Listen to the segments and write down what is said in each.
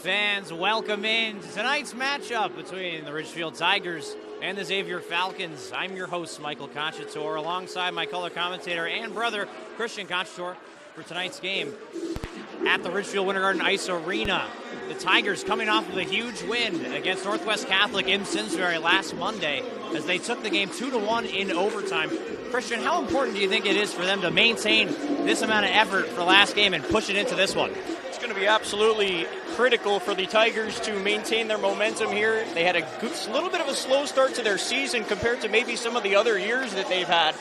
Fans, welcome in to tonight's matchup between the Ridgefield Tigers and the Xavier Falcons. I'm your host, Michael Conchator, alongside my color commentator and brother, Christian Conchator, for tonight's game at the Ridgefield Winter Garden Ice Arena. The Tigers coming off of a huge win against Northwest Catholic in Simsbury last Monday as they took the game 2-1 in overtime. Christian, how important do you think it is for them to maintain this amount of effort for last game and push it into this one? It's going to be absolutely critical for the Tigers to maintain their momentum here. They had a little bit of a slow start to their season compared to maybe some of the other years that they've had.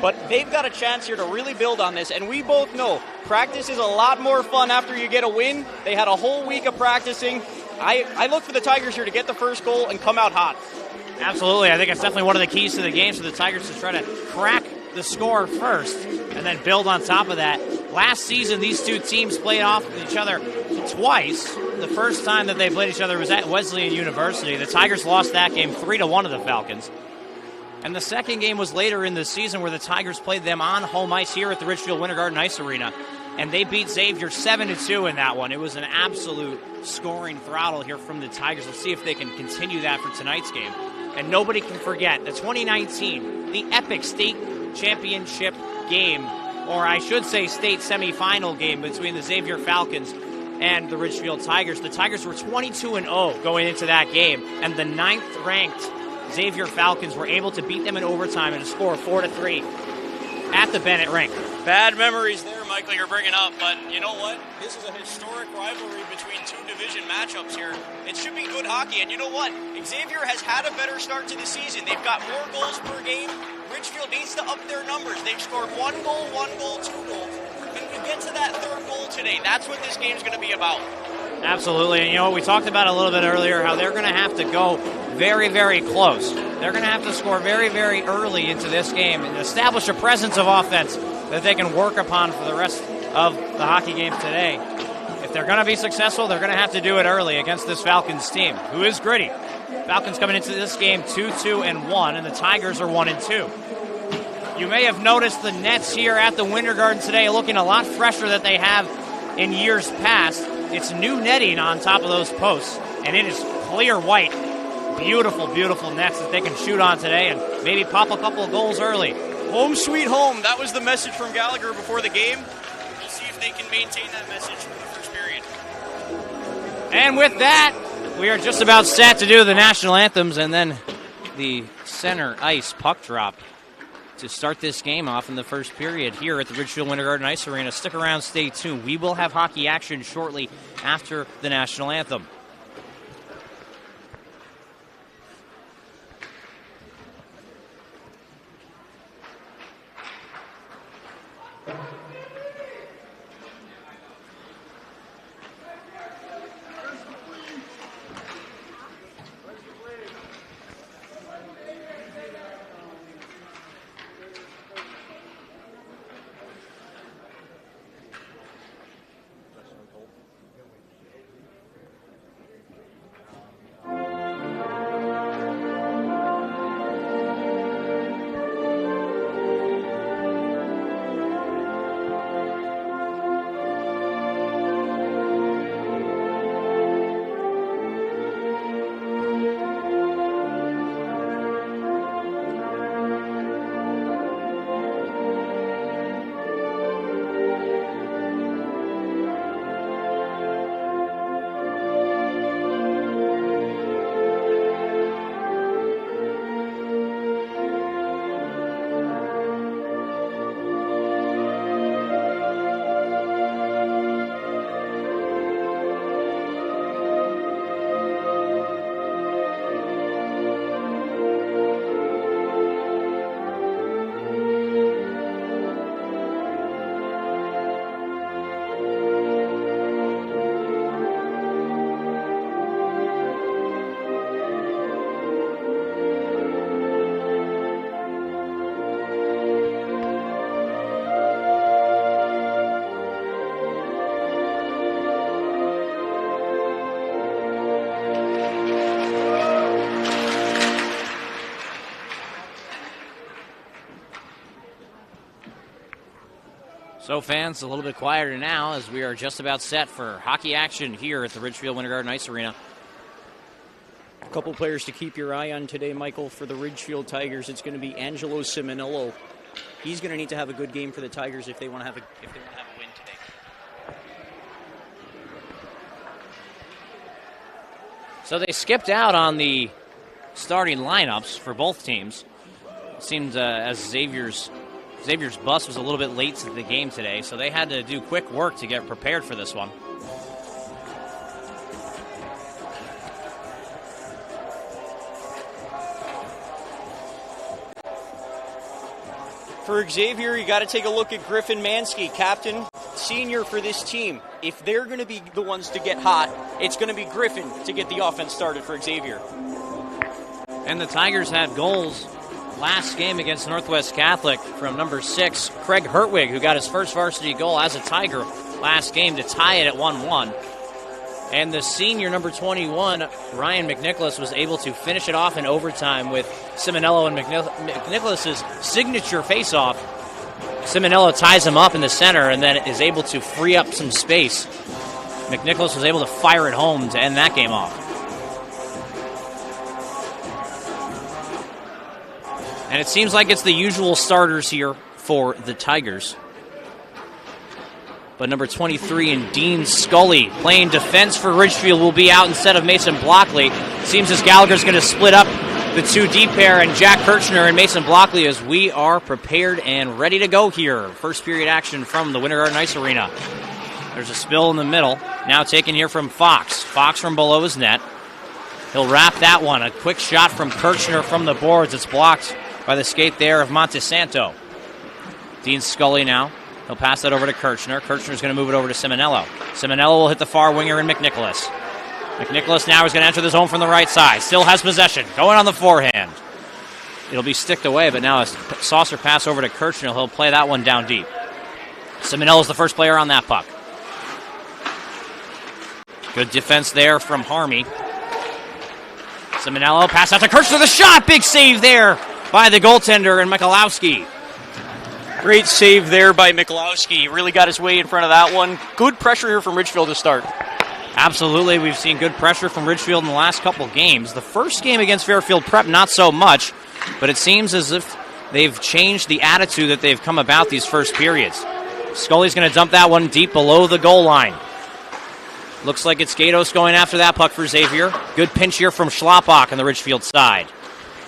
But they've got a chance here to really build on this. And we both know practice is a lot more fun after you get a win. They had a whole week of practicing. I look for the Tigers here to get the first goal and come out hot. Absolutely. I think it's definitely one of the keys to the game for the Tigers to try to crack the score first and then build on top of that. Last season, these two teams played off each other twice. The first time that they played each other was at Wesleyan University. The Tigers lost that game 3-1 to the Falcons. And the second game was later in the season where the Tigers played them on home ice here at the Ridgefield Winter Garden Ice Arena. And they beat Xavier 7-2 in that one. It was an absolute scoring throttle here from the Tigers. Let's see if they can continue that for tonight's game. And nobody can forget the 2019, the epic state championship game, or I should say state semifinal game between the Xavier Falcons and the Ridgefield Tigers. The Tigers were 22-0 going into that game, and the 9th-ranked Xavier Falcons were able to beat them in overtime and a score of 4-3 at the Bennett Rink. Bad memories there, Michael, you're bringing up, but you know what? This is a historic rivalry between two division matchups here. It should be good hockey, and you know what? Xavier has had a better start to the season. They've got more goals per game. Ridgefield needs to up their numbers. They've scored 1 goal, 2 goals. And you get to that third goal today. That's what this game's going to be about. Absolutely, and you know, we talked about a little bit earlier how they're going to have to go very, very close. They're going to have to score very, very early into this game and establish a presence of offense that they can work upon for the rest of the hockey game today. If they're going to be successful, they're going to have to do it early against this Falcons team, who is gritty. Falcons coming into this game 2-1, and the Tigers are 1-2. You may have noticed the nets here at the Winter Garden today looking a lot fresher than they have in years past. It's new netting on top of those posts, and it is clear white. Beautiful, beautiful nets that they can shoot on today and maybe pop a couple of goals early. Home sweet home. That was the message from Gallagher before the game. We'll see if they can maintain that message for the first period. And with that, we are just about set to do the national anthems and then the center ice puck drop to start this game off in the first period here at the Ridgefield Winter Garden Ice Arena. Stick around, stay tuned. We will have hockey action shortly after the national anthem. So fans, a little bit quieter now as we are just about set for hockey action here at the Ridgefield Winter Garden Ice Arena. A couple players to keep your eye on today, Michael, for the Ridgefield Tigers. It's going to be Angelo Simonillo. He's going to need to have a good game for the Tigers if they want to have a win today. So they skipped out on the starting lineups for both teams. It seemed as Xavier's bus was a little bit late to the game today, so they had to do quick work to get prepared for this one. For Xavier, you got to take a look at Griffin Mansky, captain, senior for this team. If they're going to be the ones to get hot, it's going to be Griffin to get the offense started for Xavier. And the Tigers had goals last game against Northwest Catholic from number 6, Craig Hertwig, who got his first varsity goal as a Tiger last game to tie it at 1-1. And the senior, number 21, Ryan McNicholas, was able to finish it off in overtime with Simonello and McNicholas's signature face-off. Simonello ties him up in the center and then is able to free up some space. McNicholas was able to fire it home to end that game off. And it seems like it's the usual starters here for the Tigers. But number 23 and Dean Scully playing defense for Ridgefield will be out instead of Mason Blockley. Seems as Gallagher's going to split up the two deep pair and Jack Kirchner and Mason Blockley as we are prepared and ready to go here. First period action from the Winter Garden Ice Arena. There's a spill in the middle. Now taken here from Fox. Fox from below his net. He'll wrap that one. A quick shot from Kirchner from the boards. It's blocked by the skate there of Montesanto. Dean Scully now. He'll pass that over to Kirchner. Kirchner's going to move it over to Simonello. Simonello will hit the far winger in McNicholas. McNicholas now is going to enter the zone from the right side. Still has possession. Going on the forehand. It'll be sticked away, but now a saucer pass over to Kirchner. He'll play that one down deep. Simonello's the first player on that puck. Good defense there from Harmy. Simonello pass out to Kirchner. The shot! Big save there by the goaltender and Michalowski. Great save there by Michalowski. Really got his way in front of that one. Good pressure here from Ridgefield to start. Absolutely. We've seen good pressure from Ridgefield in the last couple games. The first game against Fairfield Prep, not so much, but it seems as if they've changed the attitude that they've come about these first periods. Scully's going to dump that one deep below the goal line. Looks like it's Gatos going after that puck for Xavier. Good pinch here from Schlapbach on the Ridgefield side.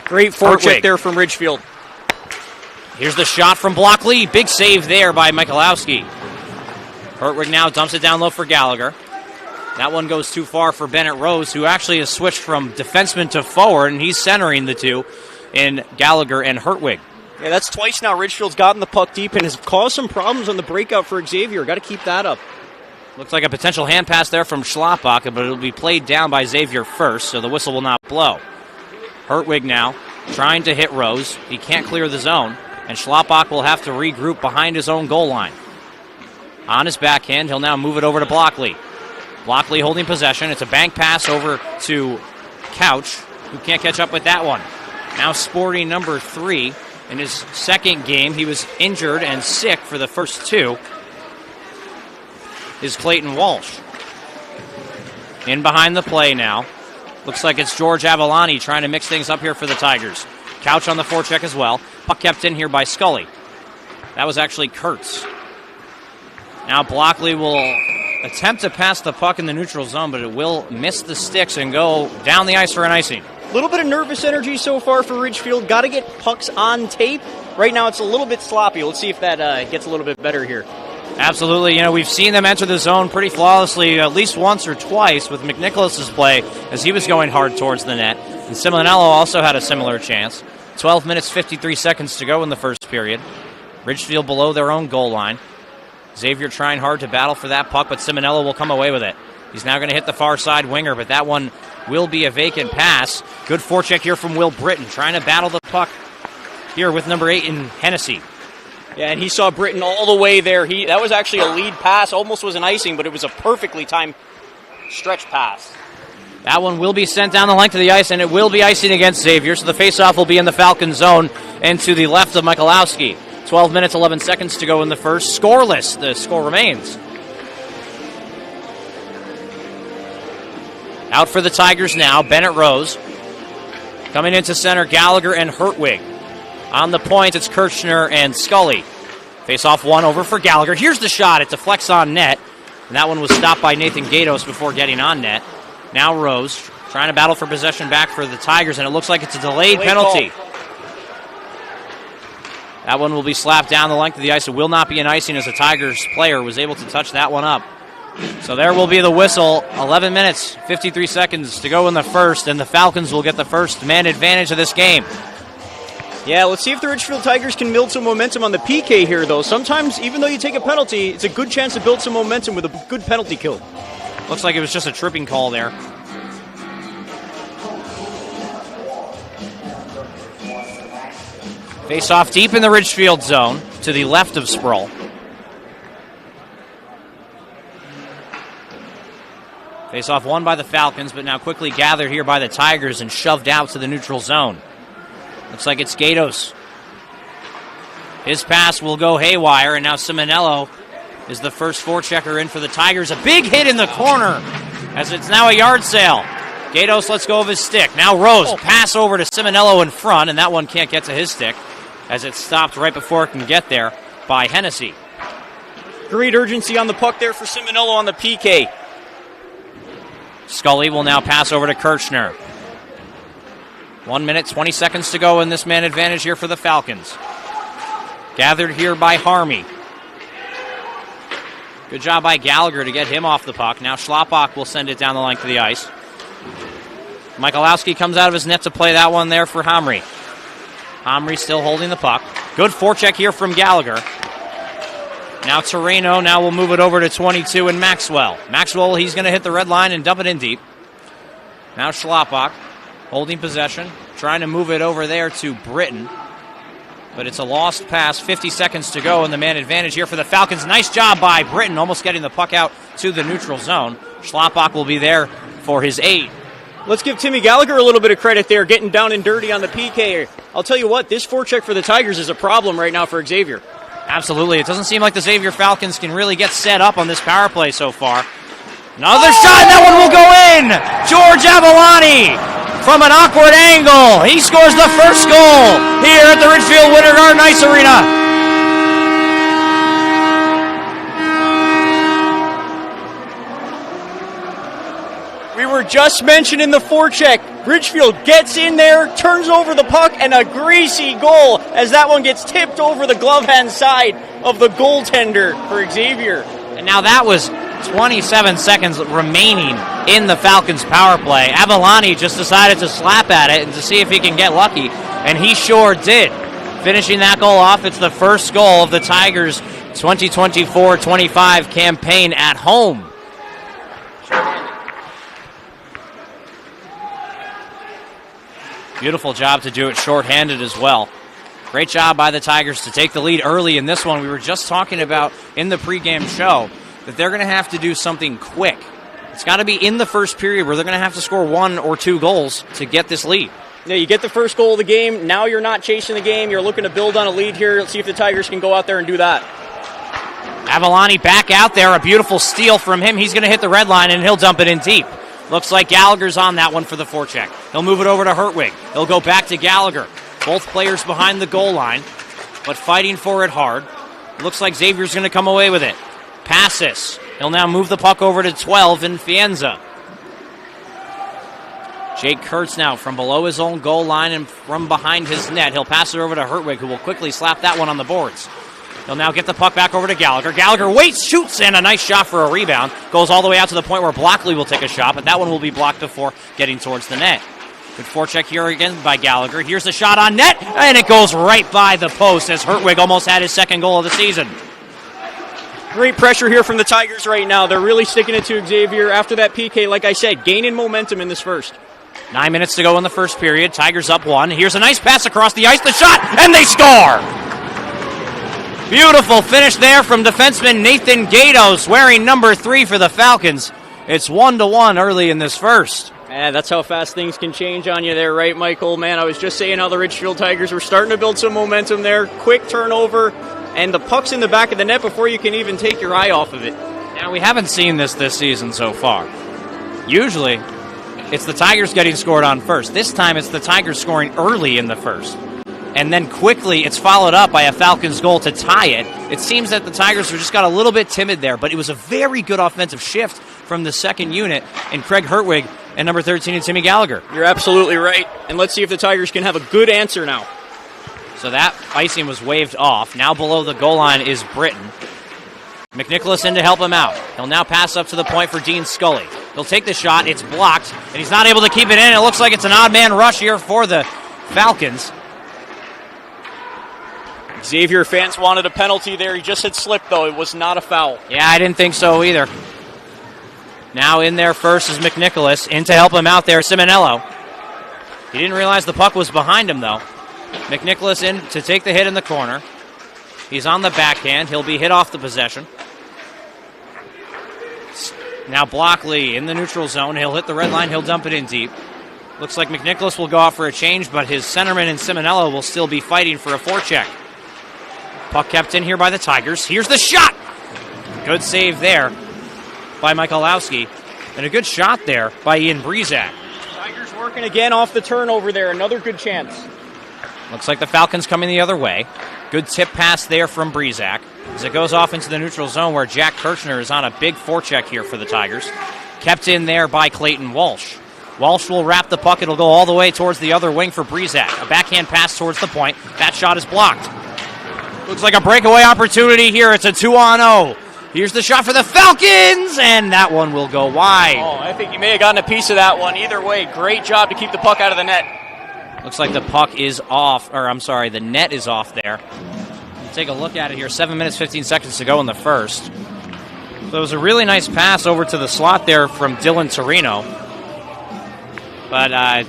Great forecheck there from Ridgefield. Here's the shot from Blockley. Big save there by Michalowski. Hertwig now dumps it down low for Gallagher. That one goes too far for Bennett Rose, who actually has switched from defenseman to forward, and he's centering the two in Gallagher and Hertwig. Yeah, that's twice now Ridgefield's gotten the puck deep and has caused some problems on the breakout for Xavier. Got to keep that up. Looks like a potential hand pass there from Schlapbach, but it'll be played down by Xavier first, so the whistle will not blow. Hertwig now trying to hit Rose. He can't clear the zone, and Schlapbach will have to regroup behind his own goal line. On his backhand, he'll now move it over to Blockley. Blockley holding possession. It's a bank pass over to Couch, who can't catch up with that one. Now sporting number 3 in his second game. He was injured and sick for the first two. Is Clayton Walsh. In behind the play now. Looks like it's George Avalani trying to mix things up here for the Tigers. Couch on the forecheck as well. Puck kept in here by Scully. That was actually Kurtz. Now Blockley will attempt to pass the puck in the neutral zone, but it will miss the sticks and go down the ice for an icing. A little bit of nervous energy so far for Ridgefield. Got to get pucks on tape. Right now it's a little bit sloppy. Let's see if that gets a little bit better here. Absolutely. You know, we've seen them enter the zone pretty flawlessly at least once or twice with McNicholas's play as he was going hard towards the net. And Simonello also had a similar chance. 12 minutes, 53 seconds to go in the first period. Ridgefield below their own goal line. Xavier trying hard to battle for that puck, but Simonello will come away with it. He's now going to hit the far side winger, but that one will be a vacant pass. Good forecheck here from Will Britton, trying to battle the puck here with number 8 in Hennessy. Yeah, and he saw Britton all the way there. That was actually a lead pass, almost was an icing, but it was a perfectly timed stretch pass. That one will be sent down the length of the ice, and it will be icing against Xavier, so the faceoff will be in the Falcon zone and to the left of Michalowski. 12 minutes, 11 seconds to go in the first. Scoreless. The score remains. Out for the Tigers now, Bennett Rose. Coming into center, Gallagher and Hertwig. On the point, it's Kirchner and Scully. Face off one over for Gallagher. Here's the shot. It deflects on net. And that one was stopped by Nathan Gatos before getting on net. Now Rose trying to battle for possession back for the Tigers, and it looks like it's a delayed penalty. Call. That one will be slapped down the length of the ice. It will not be an icing as the Tigers player was able to touch that one up. So there will be the whistle. 11 minutes, 53 seconds to go in the first, and the Falcons will get the first man advantage of this game. Yeah, let's see if the Ridgefield Tigers can build some momentum on the PK here, though. Sometimes, even though you take a penalty, it's a good chance to build some momentum with a good penalty kill. Looks like it was just a tripping call there. Face off deep in the Ridgefield zone to the left of Sproul. Face off won by the Falcons, but now quickly gathered here by the Tigers and shoved out to the neutral zone. Looks like it's Gatos. His pass will go haywire, and now Simonello is the first forechecker in for the Tigers. A big hit in the corner as it's now a yard sale. Gatos lets go of his stick. Now Rose, pass over to Simonello in front, and that one can't get to his stick as it's stopped right before it can get there by Hennessy. Great urgency on the puck there for Simonello on the PK. Scully will now pass over to Kirchner. 1 minute, 20 seconds to go in this man advantage here for the Falcons. Gathered here by Harmy. Good job by Gallagher to get him off the puck. Now Schlappak will send it down the length of the ice. Michalowski comes out of his net to play that one there for Hamri. Hamri still holding the puck. Good forecheck here from Gallagher. Now Toreno, now we'll move it over to 22 and Maxwell. Maxwell, he's going to hit the red line and dump it in deep. Now Schlappak holding possession, trying to move it over there to Britton. But it's a lost pass, 50 seconds to go in the man advantage here for the Falcons. Nice job by Britton, almost getting the puck out to the neutral zone. Schlappak will be there for his aid. Let's give Timmy Gallagher a little bit of credit there, getting down and dirty on the PK. I'll tell you what, this forecheck for the Tigers is a problem right now for Xavier. Absolutely. It doesn't seem like the Xavier Falcons can really get set up on this power play so far. Another shot, and that one will go in! George Avalani from an awkward angle. He scores the first goal here at the Ridgefield Winter Garden Ice Arena. We were just mentioning the forecheck. Ridgefield gets in there, turns over the puck, and a greasy goal as that one gets tipped over the glove hand side of the goaltender for Xavier. And now that was 27 seconds remaining in the Falcons' power play. Avalani just decided to slap at it and to see if he can get lucky, and he sure did. Finishing that goal off, it's the first goal of the Tigers' 2024-25 campaign at home. Beautiful job to do it shorthanded as well. Great job by the Tigers to take the lead early in this one. We were just talking about in the pregame show that they're going to have to do something quick. It's got to be in the first period where they're going to have to score 1 or 2 goals to get this lead. Yeah, you get the first goal of the game. Now you're not chasing the game. You're looking to build on a lead here. Let's see if the Tigers can go out there and do that. Avalani back out there. A beautiful steal from him. He's going to hit the red line, and he'll dump it in deep. Looks like Gallagher's on that one for the forecheck. He'll move it over to Hertwig. He'll go back to Gallagher. Both players behind the goal line, but fighting for it hard. Looks like Xavier's going to come away with it. Passes. He'll now move the puck over to 12 in Fienza. Jake Kurtz now from below his own goal line and from behind his net. He'll pass it over to Hertwig, who will quickly slap that one on the boards. He'll now get the puck back over to Gallagher. Gallagher waits, shoots, and a nice shot for a rebound. Goes all the way out to the point where Blockley will take a shot, but that one will be blocked before getting towards the net. Good forecheck here again by Gallagher. Here's the shot on net, and it goes right by the post as Hertwig almost had his second goal of the season. Great pressure here from the Tigers right now. They're really sticking it to Xavier after that PK, like I said, gaining momentum in this first. 9 minutes to go in the first period. Tigers up 1. Here's a nice pass across the ice, the shot, and they score! Beautiful finish there from defenseman Nathan Gatos, wearing number 3 for the Falcons. It's 1-1 early in this first. Yeah, that's how fast things can change on you there, right, Michael? Man, I was just saying how the Ridgefield Tigers were starting to build some momentum there. Quick turnover, and the puck's in the back of the net before you can even take your eye off of it. Now, we haven't seen this season so far. Usually, it's the Tigers getting scored on first. This time, it's the Tigers scoring early in the first. And then quickly, it's followed up by a Falcons goal to tie it. It seems that the Tigers just got a little bit timid there, but it was a very good offensive shift from the second unit in Craig Hertwig and number 13 and Timmy Gallagher. You're absolutely right. And let's see if the Tigers can have a good answer now. So that icing was waved off. Now below the goal line is Britton. McNicholas in to help him out. He'll now pass up to the point for Dean Scully. He'll take the shot. It's blocked, and he's not able to keep it in. It looks like it's an odd man rush here for the Falcons. Xavier fans wanted a penalty there. He just had slipped, though. It was not a foul. Yeah, I didn't think so either. Now in there first is McNicholas. In to help him out there, Simonello. He didn't realize the puck was behind him, though. McNicholas in to take the hit in the corner. He's on the backhand. He'll be hit off the possession. Now Blockley in the neutral zone. He'll hit the red line. He'll dump it in deep. Looks like McNicholas will go off for a change, but his centerman and Simonello will still be fighting for a forecheck. Puck kept in here by the Tigers. Here's the shot! Good save there by Michalowski. And a good shot there by Ian Breezak. Tigers working again off the turnover there. Another good chance. Looks like the Falcons coming the other way. Good tip pass there from Breezak as it goes off into the neutral zone where Jack Kirchner is on a big forecheck here for the Tigers. Kept in there by Clayton Walsh. Walsh will wrap the puck. It'll go all the way towards the other wing for Breezak. A backhand pass towards the point. That shot is blocked. Looks like a breakaway opportunity here. It's a 2-on-0. Here's the shot for the Falcons, and that one will go wide. Oh, I think you may have gotten a piece of that one. Either way, great job to keep the puck out of the net. Looks like the puck is off, or I'm sorry, the net is off there. Take a look at it here. 7 minutes, 15 seconds to go in the first. So it was a really nice pass over to the slot there from Dylan Torino. But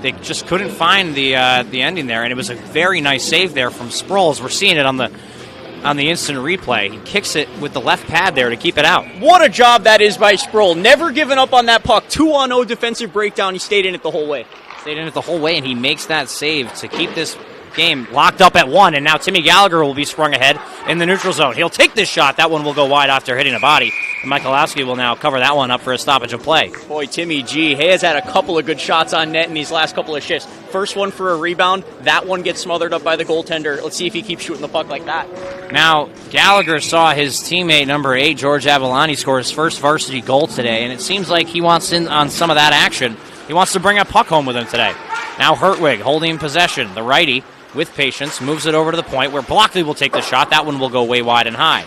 they just couldn't find the ending there, and it was a very nice save there from Sproles. We're seeing it on the instant replay. He kicks it with the left pad there to keep it out. What a job that is by Sproul. Never giving up on that puck. 2-on-0 defensive breakdown. He stayed in it the whole way. Stayed in it the whole way, and he makes that save to keep this game locked up at 1, and now Timmy Gallagher will be sprung ahead in the neutral zone. He'll take this shot. That one will go wide after hitting a body. And Michalowski will now cover that one up for a stoppage of play. Boy, Timmy G has had a couple of good shots on net in these last couple of shifts. First one for a rebound. That one gets smothered up by the goaltender. Let's see if he keeps shooting the puck like that. Now, Gallagher saw his teammate, number 8, George Avalani, score his first varsity goal today, and it seems like he wants in on some of that action. He wants to bring a puck home with him today. Now Hertwig holding possession. The righty, with patience, moves it over to the point where Blockley will take the shot. That one will go way wide and high.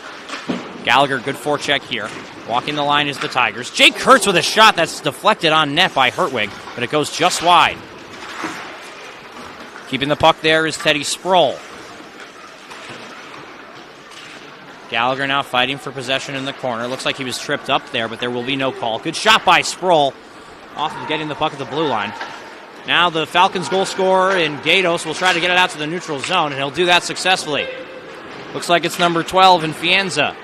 Gallagher, good forecheck here. Walking the line is the Tigers. Jake Kurtz with a shot that's deflected on net by Hertwig, but it goes just wide. Keeping the puck there is Teddy Sproul. Gallagher now fighting for possession in the corner. Looks like he was tripped up there, but there will be no call. Good shot by Sproul, off of getting the puck at the blue line. Now the Falcons goal scorer in Gatos will try to get it out to the neutral zone, and he'll do that successfully. Looks like it's number 12 in Fienza.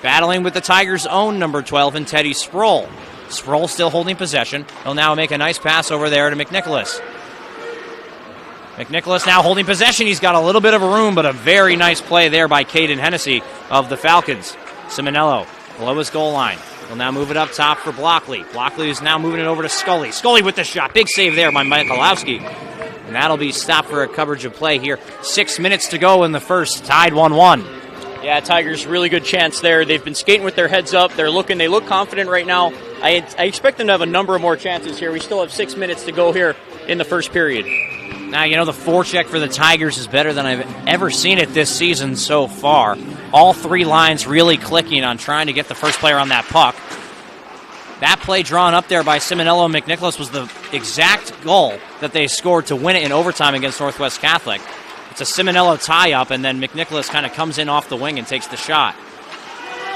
Battling with the Tigers' own number 12 in Teddy Sproul. Sproul still holding possession. He'll now make a nice pass over there to McNicholas. McNicholas now holding possession. He's got a little bit of room, but a very nice play there by Caden Hennessy of the Falcons. Simonello below his goal line. He'll now move it up top for Blockley. Blockley is now moving it over to Scully. Scully with the shot. Big save there by Michalowski. And that'll be stopped for a coverage of play here. 6 minutes to go in the first. Tied 1-1. Yeah, Tigers, really good chance there. They've been skating with their heads up. They look confident right now. I expect them to have a number of more chances here. We still have 6 minutes to go here in the first period. Now, you know, the forecheck for the Tigers is better than I've ever seen it this season so far. All three lines really clicking on trying to get the first player on that puck. That play drawn up there by Simonello and McNicholas was the exact goal that they scored to win it in overtime against Northwest Catholic. It's a Simonello tie-up, and then McNicholas kind of comes in off the wing and takes the shot.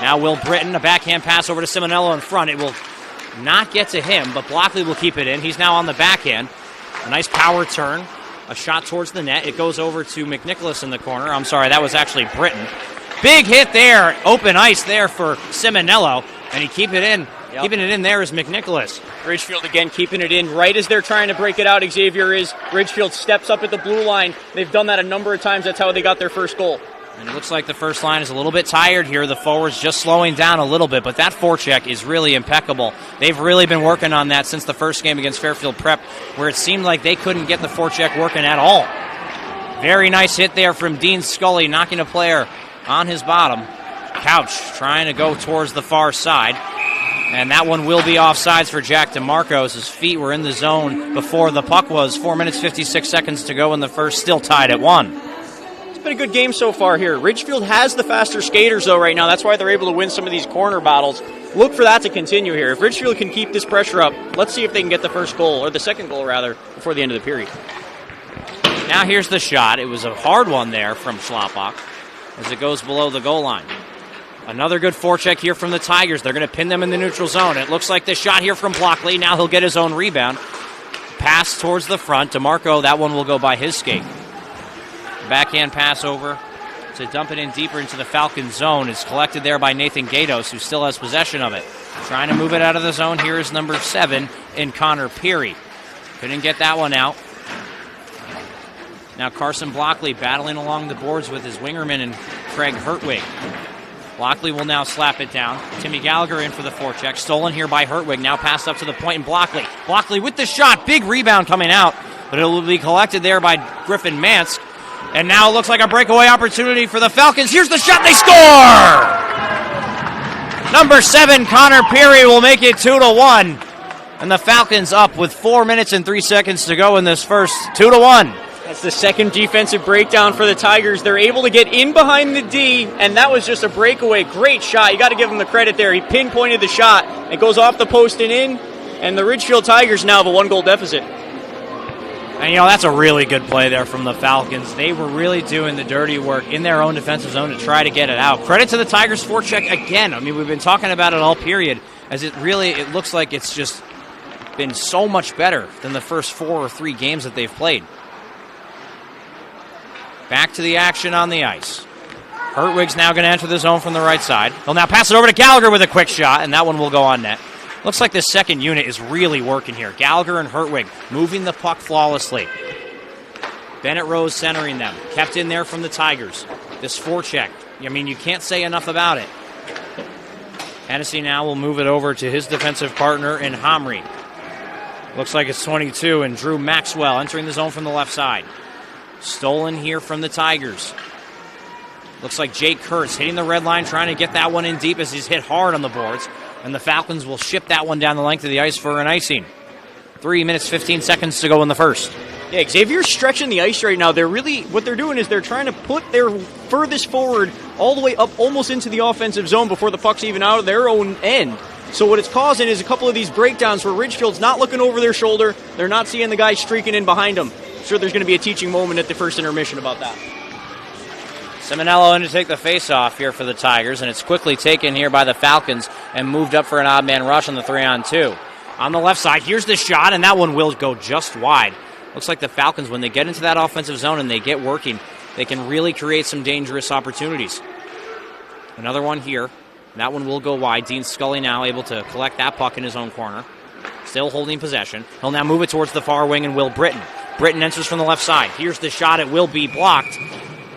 Now Will Britton, a backhand pass over to Simonello in front. It will not get to him, but Blockley will keep it in. He's now on the backhand. A nice power turn. A shot towards the net. It goes over to McNicholas in the corner. I'm sorry, that was actually Britton. Big hit there. Open ice there for Simonello, and he keep it in Yep. Keeping it in there is McNicholas. Ridgefield again keeping it in right as they're trying to break it out. Xavier is. Ridgefield steps up at the blue line. They've done that a number of times. That's how they got their first goal. And it looks like the first line is a little bit tired here. The forwards just slowing down a little bit, but that forecheck is really impeccable. They've really been working on that since the first game against Fairfield Prep, where it seemed like they couldn't get the forecheck working at all. Very nice hit there from Dean Scully, knocking a player on his bottom. Couch trying to go towards the far side. And that one will be offsides for Jack DeMarcos. His feet were in the zone before the puck was. 4 minutes, 56 seconds to go in the first, still tied at 1. It's been a good game so far here. Ridgefield has the faster skaters, though, right now. That's why they're able to win some of these corner battles. Look for that to continue here. If Ridgefield can keep this pressure up, let's see if they can get the first goal, or the second goal, rather, before the end of the period. Now here's the shot. It was a hard one there from Schlappak as it goes below the goal line. Another good forecheck here from the Tigers. They're going to pin them in the neutral zone. It looks like the shot here from Blockley. Now he'll get his own rebound. Pass towards the front. DeMarco, that one will go by his skate. Backhand pass over to dump it in deeper into the Falcons zone. It's collected there by Nathan Gatos, who still has possession of it. Trying to move it out of the zone. Here is number 7 in Connor Peary. Couldn't get that one out. Now Carson Blockley battling along the boards with his wingerman and Craig Hertwig. Blockley will now slap it down. Timmy Gallagher in for the forecheck. Stolen here by Hertwig. Now passed up to the point, and Blockley. Blockley with the shot. Big rebound coming out, but it will be collected there by Griffin Mansk. And now it looks like a breakaway opportunity for the Falcons. Here's the shot. They score! Number 7, Connor Peary, will make it 2-1. And the Falcons up with 4 minutes and 3 seconds to go in this first. 2-1. That's the second defensive breakdown for the Tigers. They're able to get in behind the D, and that was just a breakaway. Great shot. You got to give him the credit there. He pinpointed the shot. It goes off the post and in, and the Ridgefield Tigers now have a 1-goal deficit. And, that's a really good play there from the Falcons. They were really doing the dirty work in their own defensive zone to try to get it out. Credit to the Tigers' forecheck again. I mean, we've been talking about it all period, as it looks like it's just been so much better than the first 4 or 3 games that they've played. Back to the action on the ice. Hertwig's now going to enter the zone from the right side. He'll now pass it over to Gallagher with a quick shot, and that one will go on net. Looks like the second unit is really working here. Gallagher and Hertwig moving the puck flawlessly. Bennett Rose centering them. Kept in there from the Tigers. This forecheck, you can't say enough about it. Hennessy now will move it over to his defensive partner in Hamri. Looks like it's 22, and Drew Maxwell entering the zone from the left side. Stolen here from the Tigers. Looks like Jake Kurtz hitting the red line, trying to get that one in deep as he's hit hard on the boards. And the Falcons will ship that one down the length of the ice for an icing. 3 minutes, 15 seconds to go in the first. Yeah, Xavier's stretching the ice right now. What they're doing is they're trying to put their furthest forward all the way up almost into the offensive zone before the puck's even out of their own end. So what it's causing is a couple of these breakdowns where Ridgefield's not looking over their shoulder. They're not seeing the guy streaking in behind them. I'm sure there's going to be a teaching moment at the first intermission about that. Simonello in to take the face-off here for the Tigers, and it's quickly taken here by the Falcons and moved up for an odd man rush on the 3-on-2. On the left side, here's the shot, and that one will go just wide. Looks like the Falcons, when they get into that offensive zone and they get working, they can really create some dangerous opportunities. Another one here. That one will go wide. Dean Scully now able to collect that puck in his own corner. Still holding possession. He'll now move it towards the far wing and Will Britton. Britton enters from the left side. Here's the shot. It will be blocked.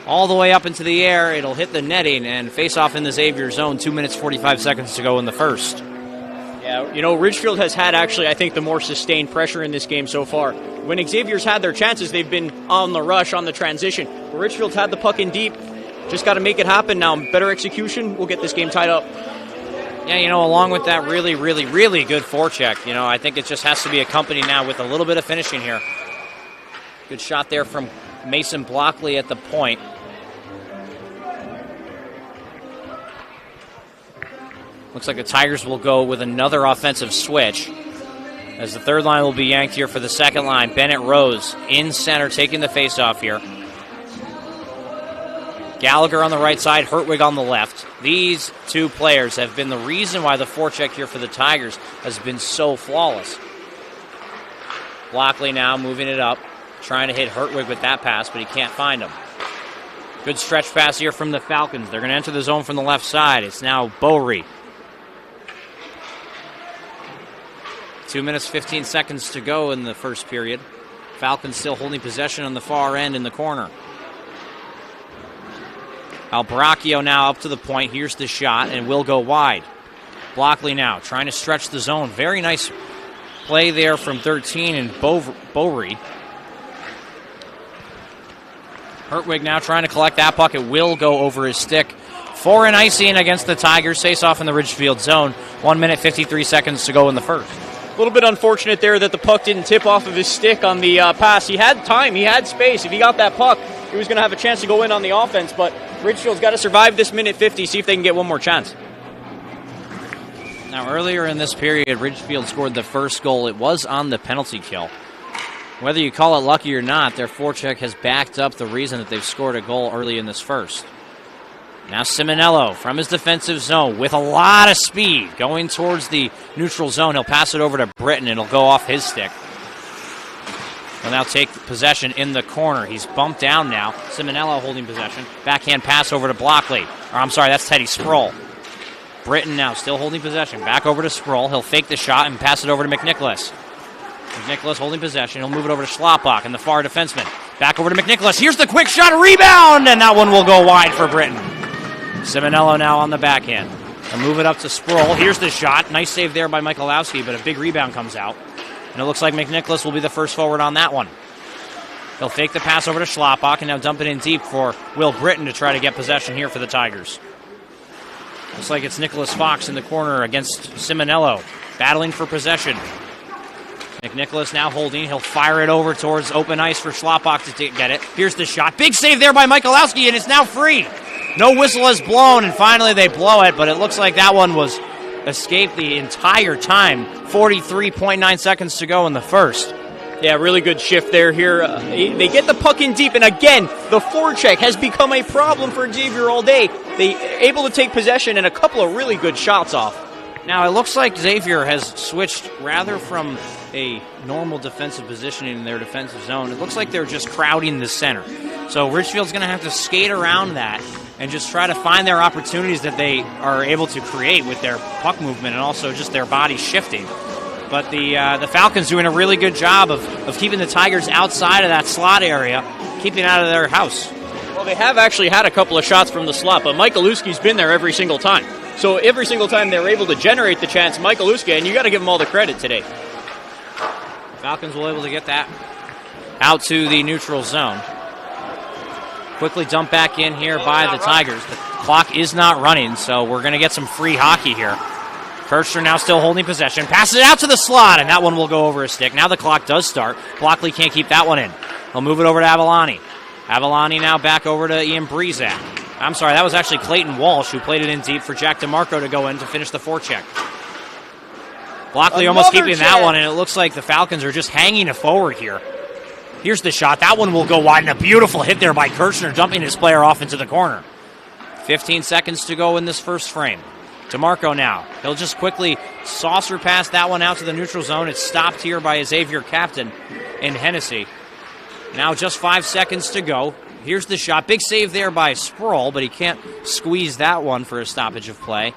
All the way up into the air. It'll hit the netting and face off in the Xavier zone. 2 minutes, 45 seconds to go in the first. Yeah, Ridgefield has had actually, I think, the more sustained pressure in this game so far. When Xavier's had their chances, they've been on the rush, on the transition. But Ridgefield's had the puck in deep. Just got to make it happen now. Better execution will get this game tied up. Yeah, along with that really, really, really good forecheck, I think it just has to be accompanied now with a little bit of finishing here. Good shot there from Mason Blockley at the point. Looks like the Tigers will go with another offensive switch as the third line will be yanked here for the second line. Bennett Rose in center taking the faceoff here. Gallagher on the right side, Hertwig on the left. These two players have been the reason why the forecheck here for the Tigers has been so flawless. Blockley now moving it up, trying to hit Hertwig with that pass, but he can't find him. Good stretch pass here from the Falcons. They're going to enter the zone from the left side. It's now Bowery. 2 minutes, 15 seconds to go in the first period. Falcons still holding possession on the far end in the corner. Albracchio now up to the point. Here's the shot, and will go wide. Blockley now trying to stretch the zone. Very nice play there from 13 and Bowery. Hertwig now trying to collect that puck. It will go over his stick. For an icing against the Tigers. Face off in the Ridgefield zone. 1 minute, 53 seconds to go in the first. A little bit unfortunate there that the puck didn't tip off of his stick on the pass. He had time. He had space. If he got that puck, he was going to have a chance to go in on the offense. But Ridgefield's got to survive this minute 50, see if they can get one more chance. Now, earlier in this period, Ridgefield scored the first goal. It was on the penalty kill. Whether you call it lucky or not, their forecheck has backed up the reason that they've scored a goal early in this first. Now Simonello from his defensive zone with a lot of speed going towards the neutral zone. He'll pass it over to Britton. It'll go off his stick. He'll now take possession in the corner. He's bumped down now. Simonello holding possession. Backhand pass over to Blockley. Or I'm sorry, that's Teddy Sproul. Britton now still holding possession. Back over to Sproul. He'll fake the shot and pass it over to McNicholas. McNicholas holding possession. He'll move it over to Schlapbach and the far defenseman. Back over to McNicholas. Here's the quick shot. Rebound! And that one will go wide for Britton. Simonello now on the backhand. They'll move it up to Sproul. Here's the shot. Nice save there by Michalowski, but a big rebound comes out. And it looks like McNicholas will be the first forward on that one. He'll fake the pass over to Schlapbach and now dump it in deep for Will Britton to try to get possession here for the Tigers. Looks like it's Nicholas Fox in the corner against Simonello, battling for possession. McNicholas now holding. He'll fire it over towards open ice for Schlapbach to get it. Here's the shot. Big save there by Michalowski, and it's now free. No whistle has blown, and finally they blow it, but it looks like that one was escaped the entire time. 43.9 seconds to go in the first. Yeah, really good shift there here. They get the puck in deep, and again, the forecheck has become a problem for Xavier all day. They able to take possession and a couple of really good shots off. Now, it looks like Xavier has switched rather from a normal defensive positioning in their defensive zone. It looks like they're just crowding the center. So Ridgefield's going to have to skate around that and just try to find their opportunities that they are able to create with their puck movement and also just their body shifting. But the Falcons doing a really good job of keeping the Tigers outside of that slot area, keeping out of their house. Well, they have actually had a couple of shots from the slot, but Michalowski's been there every single time. So every single time they're able to generate the chance, Michalowski, and you got to give them all the credit today. Falcons will able to get that out to the neutral zone. Quickly dumped back in here by the Tigers. The clock is not running, so we're going to get some free hockey here. Kirchner now still holding possession. Passes it out to the slot, and that one will go over his stick. Now the clock does start. Blockley can't keep that one in. He'll move it over to Avalani. Avalani now back over to Ian Breezak. I'm sorry, that was actually Clayton Walsh who played it in deep for Jack DeMarco to go in to finish the forecheck. Blockley almost keeping that one, and it looks like the Falcons are just hanging a forward here. Here's the shot. That one will go wide, and a beautiful hit there by Kirchner, dumping his player off into the corner. 15 seconds to go in this first frame. DeMarco now. He'll just quickly saucer pass that one out to the neutral zone. It's stopped here by a Xavier captain in Hennessy. Now just 5 seconds to go. Here's the shot. Big save there by Sproul, but he can't squeeze that one for a stoppage of play.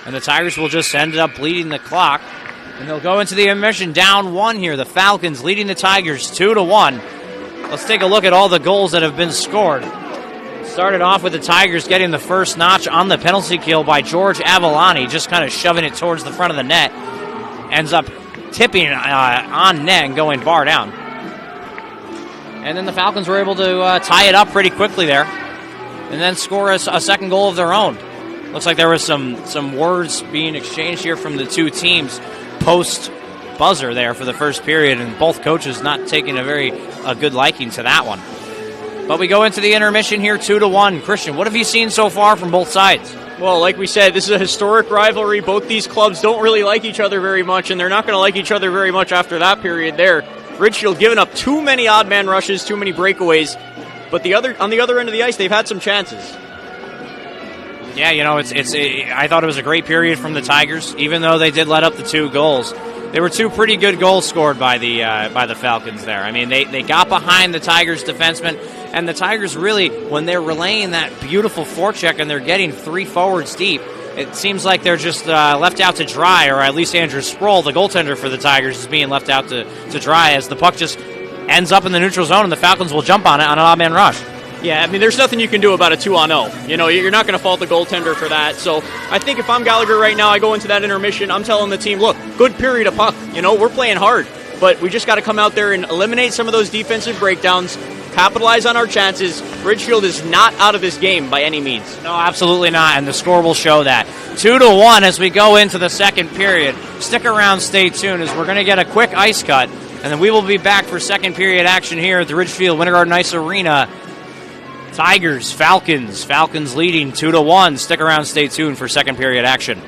And the Tigers will just end up bleeding the clock. And they'll go into the intermission down one here. The Falcons leading the Tigers 2-1. Let's take a look at all the goals that have been scored. Started off with the Tigers getting the first notch on the penalty kill by George Avalani, just kind of shoving it towards the front of the net. Ends up tipping on net and going bar down. And then the Falcons were able to tie it up pretty quickly there and then score a second goal of their own. Looks like there was some words being exchanged here from the two teams post-buzzer there for the first period, and both coaches not taking a good liking to that one. But we go into the intermission here 2-1. Christian, what have you seen so far from both sides? Well, like we said, this is a historic rivalry. Both these clubs don't really like each other very much, and they're not going to like each other very much after that period there. Ridgefield giving up too many odd man rushes, too many breakaways. But on the other end of the ice, they've had some chances. Yeah, I thought it was a great period from the Tigers, even though they did let up the 2 goals. There were 2 pretty good goals scored by the Falcons there. I mean, they got behind the Tigers defensemen, and the Tigers really, when they're relaying that beautiful forecheck and they're getting 3 forwards deep, it seems like they're just left out to dry, or at least Andrew Sproul, the goaltender for the Tigers, is being left out to dry as the puck just ends up in the neutral zone and the Falcons will jump on it on an odd man rush. Yeah, I mean, there's nothing you can do about a 2-on-0. You know, you're not going to fault the goaltender for that. So I think if I'm Gallagher right now, I go into that intermission, I'm telling the team, look, good period of puck. You know, we're playing hard, but we just got to come out there and eliminate some of those defensive breakdowns, capitalize on our chances. Ridgefield is not out of this game by any means. No, absolutely not, and the score will show that. 2-1 as we go into the second period. Stick around, stay tuned, as we're going to get a quick ice cut, and then we will be back for second period action here at the Ridgefield Winter Garden Ice Arena. Tigers, Falcons. Falcons leading 2-1. Stick around, stay tuned for second period action.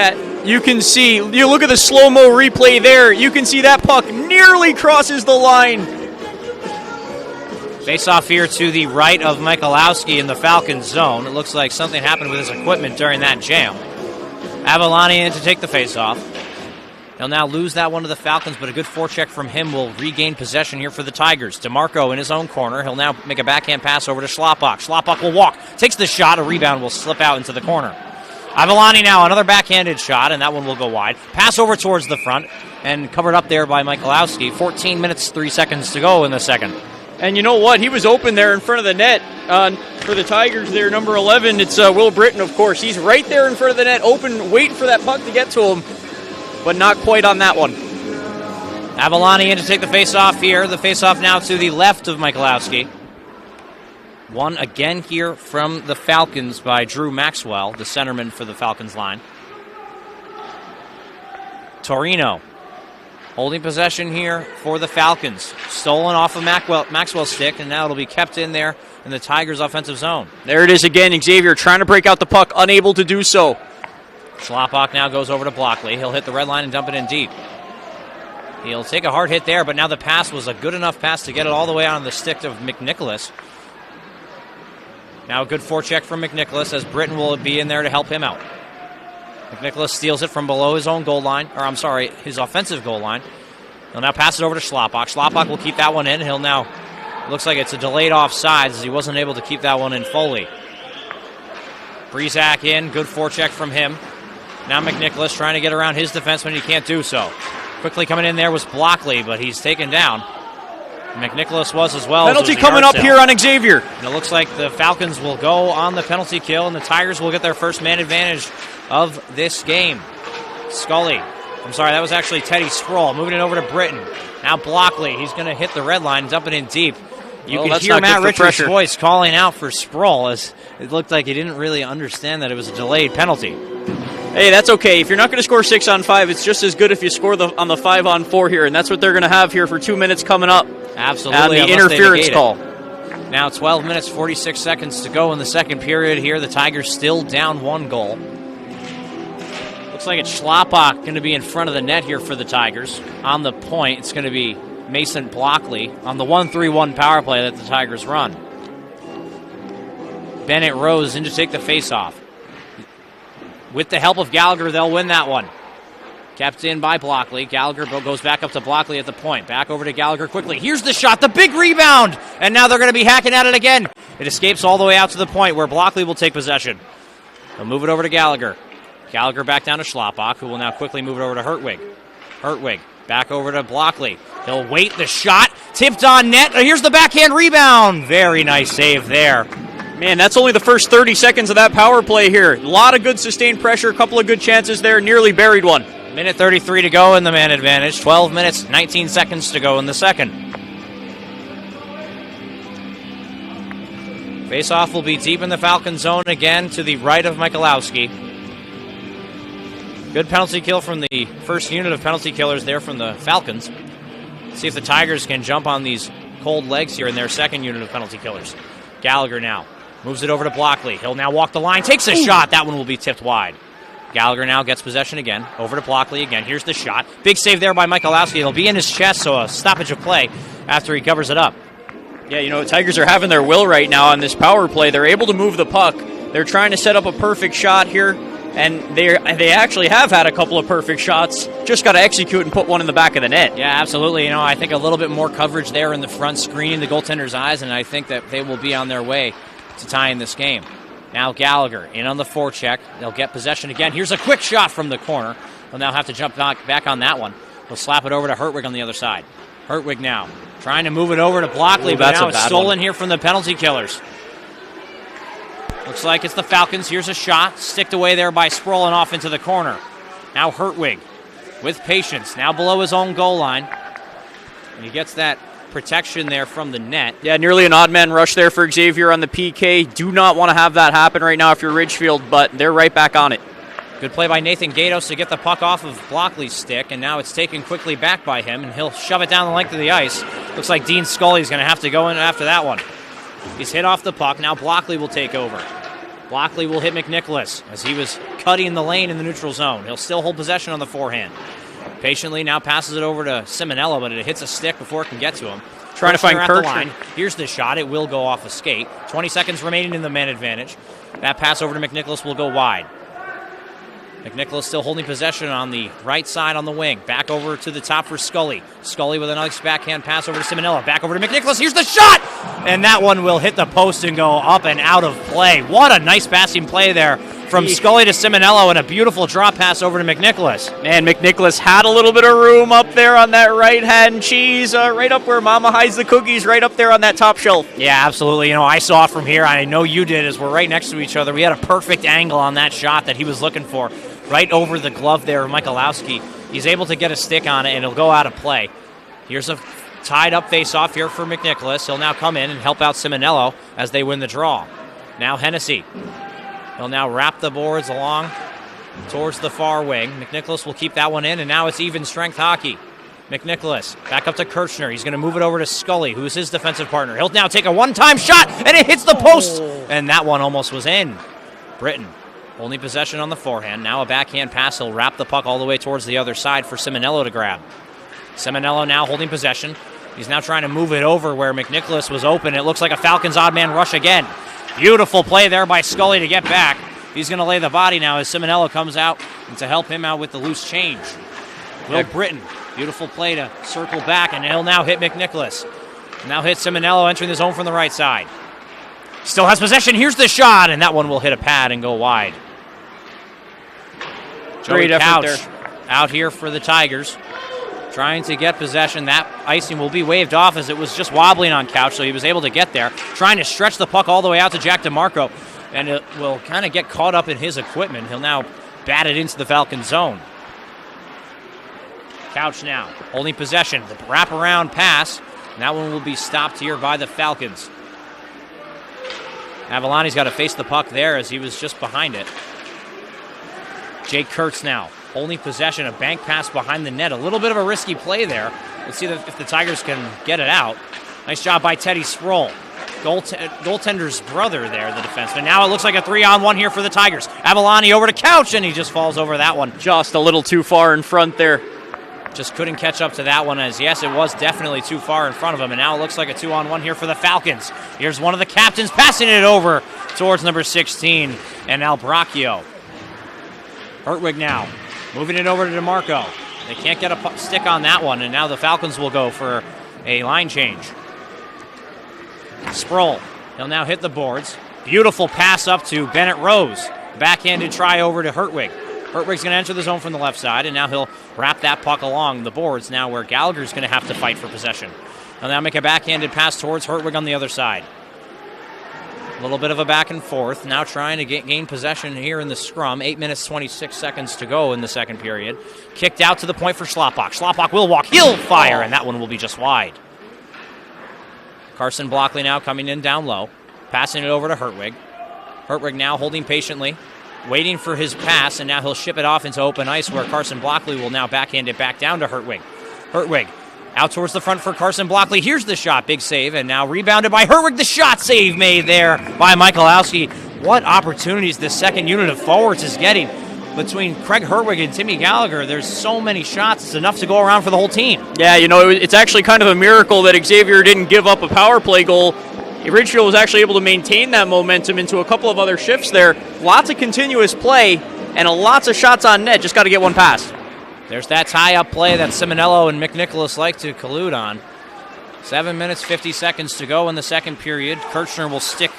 You can see, you look at the slow-mo replay there, you can see that puck nearly crosses the line. Face off here to the right of Michalowski in the Falcons zone. It looks like something happened with his equipment during that jam. Avalani in to take the face off. He'll now lose that one to the Falcons, but a good forecheck from him will regain possession here for the Tigers. DeMarco in his own corner. He'll now make a backhand pass over to Schlappak. Schlappak will walk, takes the shot, a rebound will slip out into the corner. Avalani now, another backhanded shot, and that one will go wide. Pass over towards the front, and covered up there by Michalowski. 14 minutes, 3 seconds to go in the second. And you know what? He was open there in front of the net for the Tigers there, number 11. It's Will Britton, of course. He's right there in front of the net, open, waiting for that puck to get to him, but not quite on that one. Avalani in to take the face-off here. The face-off now to the left of Michalowski. One again here from the Falcons by Drew Maxwell, the centerman for the Falcons line. Torino holding possession here for the Falcons. Stolen off of Maxwell's stick, and now it'll be kept in there in the Tigers' offensive zone. There it is again. Xavier trying to break out the puck, unable to do so. Schlappak now goes over to Blockley. He'll hit the red line and dump it in deep. He'll take a hard hit there, but now the pass was a good enough pass to get it all the way on the stick of McNicholas. Now a good forecheck from McNicholas as Britton will be in there to help him out. McNicholas steals it from below his own goal line, or I'm sorry, his offensive goal line. He'll now pass it over to Schlappak. Schlappak will keep that one in. He'll now, looks like it's a delayed offsides as he wasn't able to keep that one in fully. Breezak in, good forecheck from him. Now McNicholas trying to get around his defenseman, he can't do so. Quickly coming in there was Blockley, but he's taken down. McNicholas was as well. Penalty coming up here on Xavier. And it looks like the Falcons will go on the penalty kill, and the Tigers will get their first man advantage of this game. Scully. I'm sorry, that was actually Teddy Sproul. Moving it over to Britton. Now Blockley. He's going to hit the red line, dump it in deep. You can hear Matt Richards' voice calling out for Sproul as it looked like he didn't really understand that it was a delayed penalty. Hey, that's okay. If you're not going to score 6 on 5, it's just as good if you score on the 5 on 4 here, and that's what they're going to have here for 2 minutes coming up. Absolutely. The interference call. Now 12 minutes, 46 seconds to go in the second period here. The Tigers still down 1 goal. Looks like it's Schlappak going to be in front of the net here for the Tigers. On the point, it's going to be Mason Blockley on the 1-3-1 power play that the Tigers run. Bennett Rose in to take the faceoff. With the help of Gallagher, they'll win that one. Kept in by Blockley. Gallagher goes back up to Blockley at the point. Back over to Gallagher quickly. Here's the shot, the big rebound! And now they're going to be hacking at it again. It escapes all the way out to the point where Blockley will take possession. They'll move it over to Gallagher. Gallagher back down to Schlappak, who will now quickly move it over to Hertwig. Hertwig back over to Blockley. He'll wait the shot. Tipped on net. Here's the backhand rebound. Very nice save there. Man, that's only the first 30 seconds of that power play here. A lot of good sustained pressure, a couple of good chances there, nearly buried one. Minute 33 to go in the man advantage. 12 minutes, 19 seconds to go in the second. Face-off will be deep in the Falcon zone again to the right of Michalowski. Good penalty kill from the first unit of penalty killers there from the Falcons. See if the Tigers can jump on these cold legs here in their second unit of penalty killers. Gallagher now moves it over to Blockley. He'll now walk the line, takes a shot. That one will be tipped wide. Gallagher now gets possession again. Over to Blockley again. Here's the shot. Big save there by Michalowski. It'll be in his chest, so a stoppage of play after he covers it up. Yeah, you know, the Tigers are having their will right now on this power play. They're able to move the puck. They're trying to set up a perfect shot here, and they actually have had a couple of perfect shots. Just got to execute and put one in the back of the net. Yeah, absolutely. You know, I think a little bit more coverage there in the front, screening the goaltender's eyes, and I think that they will be on their way to tying this game. Now Gallagher in on the forecheck. They'll get possession again. Here's a quick shot from the corner. They'll now have to jump back on that one. They'll slap it over to Hertwig on the other side. Hertwig now trying to move it over to Blockley, but now it's stolen here from the penalty killers. Looks like it's the Falcons. Here's a shot. Sticked away there by Sproul and off into the corner. Now Hertwig with patience. Now below his own goal line. And he gets that protection there from the net. Yeah, nearly an odd man rush there for Xavier on the PK. Do not want to have that happen right now if you're Ridgefield, but they're right back on it. Good play by Nathan Gatos to get the puck off of Blockley's stick, and now it's taken quickly back by him, and he'll shove it down the length of the ice. Looks like Dean Scully's going to have to go in after that one. He's hit off the puck. Now Blockley will take over. Blockley will hit McNicholas as he was cutting the lane in the neutral zone. He'll still hold possession on the forehand. Patiently now passes it over to Simonello, but it hits a stick before it can get to him. Trying to find Kirchner. Here's the shot. It will go off a skate. 20 seconds remaining in the man advantage. That pass over to McNicholas will go wide. McNicholas still holding possession on the right side on the wing. Back over to the top for Scully. Scully with a nice backhand pass over to Simonello. Back over to McNicholas. Here's the shot! And that one will hit the post and go up and out of play. What a nice passing play there from Scully to Simonello, and a beautiful drop pass over to McNicholas. Man, McNicholas had a little bit of room up there on that right-hand cheese, right up where Mama hides the cookies, right up there on that top shelf. Yeah, absolutely. I saw it from here. I know you did, as we're right next to each other. We had a perfect angle on that shot that he was looking for. Right over the glove there of Michalowski. He's able to get a stick on it, and it'll go out of play. Here's a tied-up face-off here for McNicholas. He'll now come in and help out Simonello as they win the draw. Now Hennessy. He'll now wrap the boards along towards the far wing. McNicholas will keep that one in, and now it's even strength hockey. McNicholas back up to Kirchner. He's going to move it over to Scully, who is his defensive partner. He'll now take a one-time shot, and it hits the post, and that one almost was in. Britton holding possession on the forehand. Now a backhand pass. He'll wrap the puck all the way towards the other side for Simonello to grab. Simonello now holding possession. He's now trying to move it over where McNicholas was open. It looks like a Falcons odd man rush again. Beautiful play there by Scully to get back. He's going to lay the body now as Simonello comes out and to help him out with the loose change. Will Britton, beautiful play to circle back, and he'll now hit McNicholas. Now hit Simonello entering the zone from the right side. Still has possession. Here's the shot, and that one will hit a pad and go wide. Great effort there. Out here for the Tigers, trying to get possession. That icing will be waved off as it was just wobbling on Couch, so he was able to get there. Trying to stretch the puck all the way out to Jack DeMarco, and it will kind of get caught up in his equipment. He'll now bat it into the Falcon zone. Couch now holding possession. The wraparound pass, and that one will be stopped here by the Falcons. Avalani's got to face the puck there as he was just behind it. Jake Kurtz now holding possession, a bank pass behind the net. A little bit of a risky play there. Let's see if the Tigers can get it out. Nice job by Teddy Sproul. Goaltender's brother there, the defenseman. Now it looks like a 3-on-1 here for the Tigers. Avalani over to Couch, and he just falls over that one. Just a little too far in front there. Just couldn't catch up to that one, as yes, it was definitely too far in front of him, and now it looks like a 2-on-1 here for the Falcons. Here's one of the captains passing it over towards number 16, and Albracchio. Hertwig now moving it over to DeMarco. They can't get a stick on that one, and now the Falcons will go for a line change. Sproul, he'll now hit the boards. Beautiful pass up to Bennett Rose. Backhanded try over to Hertwig. Hertwig's going to enter the zone from the left side, and now he'll wrap that puck along the boards now where Gallagher's going to have to fight for possession. He'll now make a backhanded pass towards Hertwig on the other side. A little bit of a back and forth. Now trying to gain possession here in the scrum. 8 minutes, 26 seconds to go in the second period. Kicked out to the point for Schlappak. Schlappak will walk. He'll fire, and that one will be just wide. Carson Blockley now coming in down low. Passing it over to Hertwig. Hertwig now holding patiently. Waiting for his pass, and now he'll ship it off into open ice where Carson Blockley will now backhand it back down to Hertwig. Hertwig out towards the front for Carson Blockley. Here's the shot. Big save, and now rebounded by Hertwig. The shot save made there by Michalowski. What opportunities this second unit of forwards is getting between Craig Hertwig and Timmy Gallagher. There's so many shots. It's enough to go around for the whole team. Yeah, it's actually kind of a miracle that Xavier didn't give up a power play goal. Ridgefield was actually able to maintain that momentum into a couple of other shifts there. Lots of continuous play and lots of shots on net. Just got to get one pass. There's that tie-up play that Simonello and McNicholas like to collude on. 7 minutes, 50 seconds to go in the second period. Kirchner will stick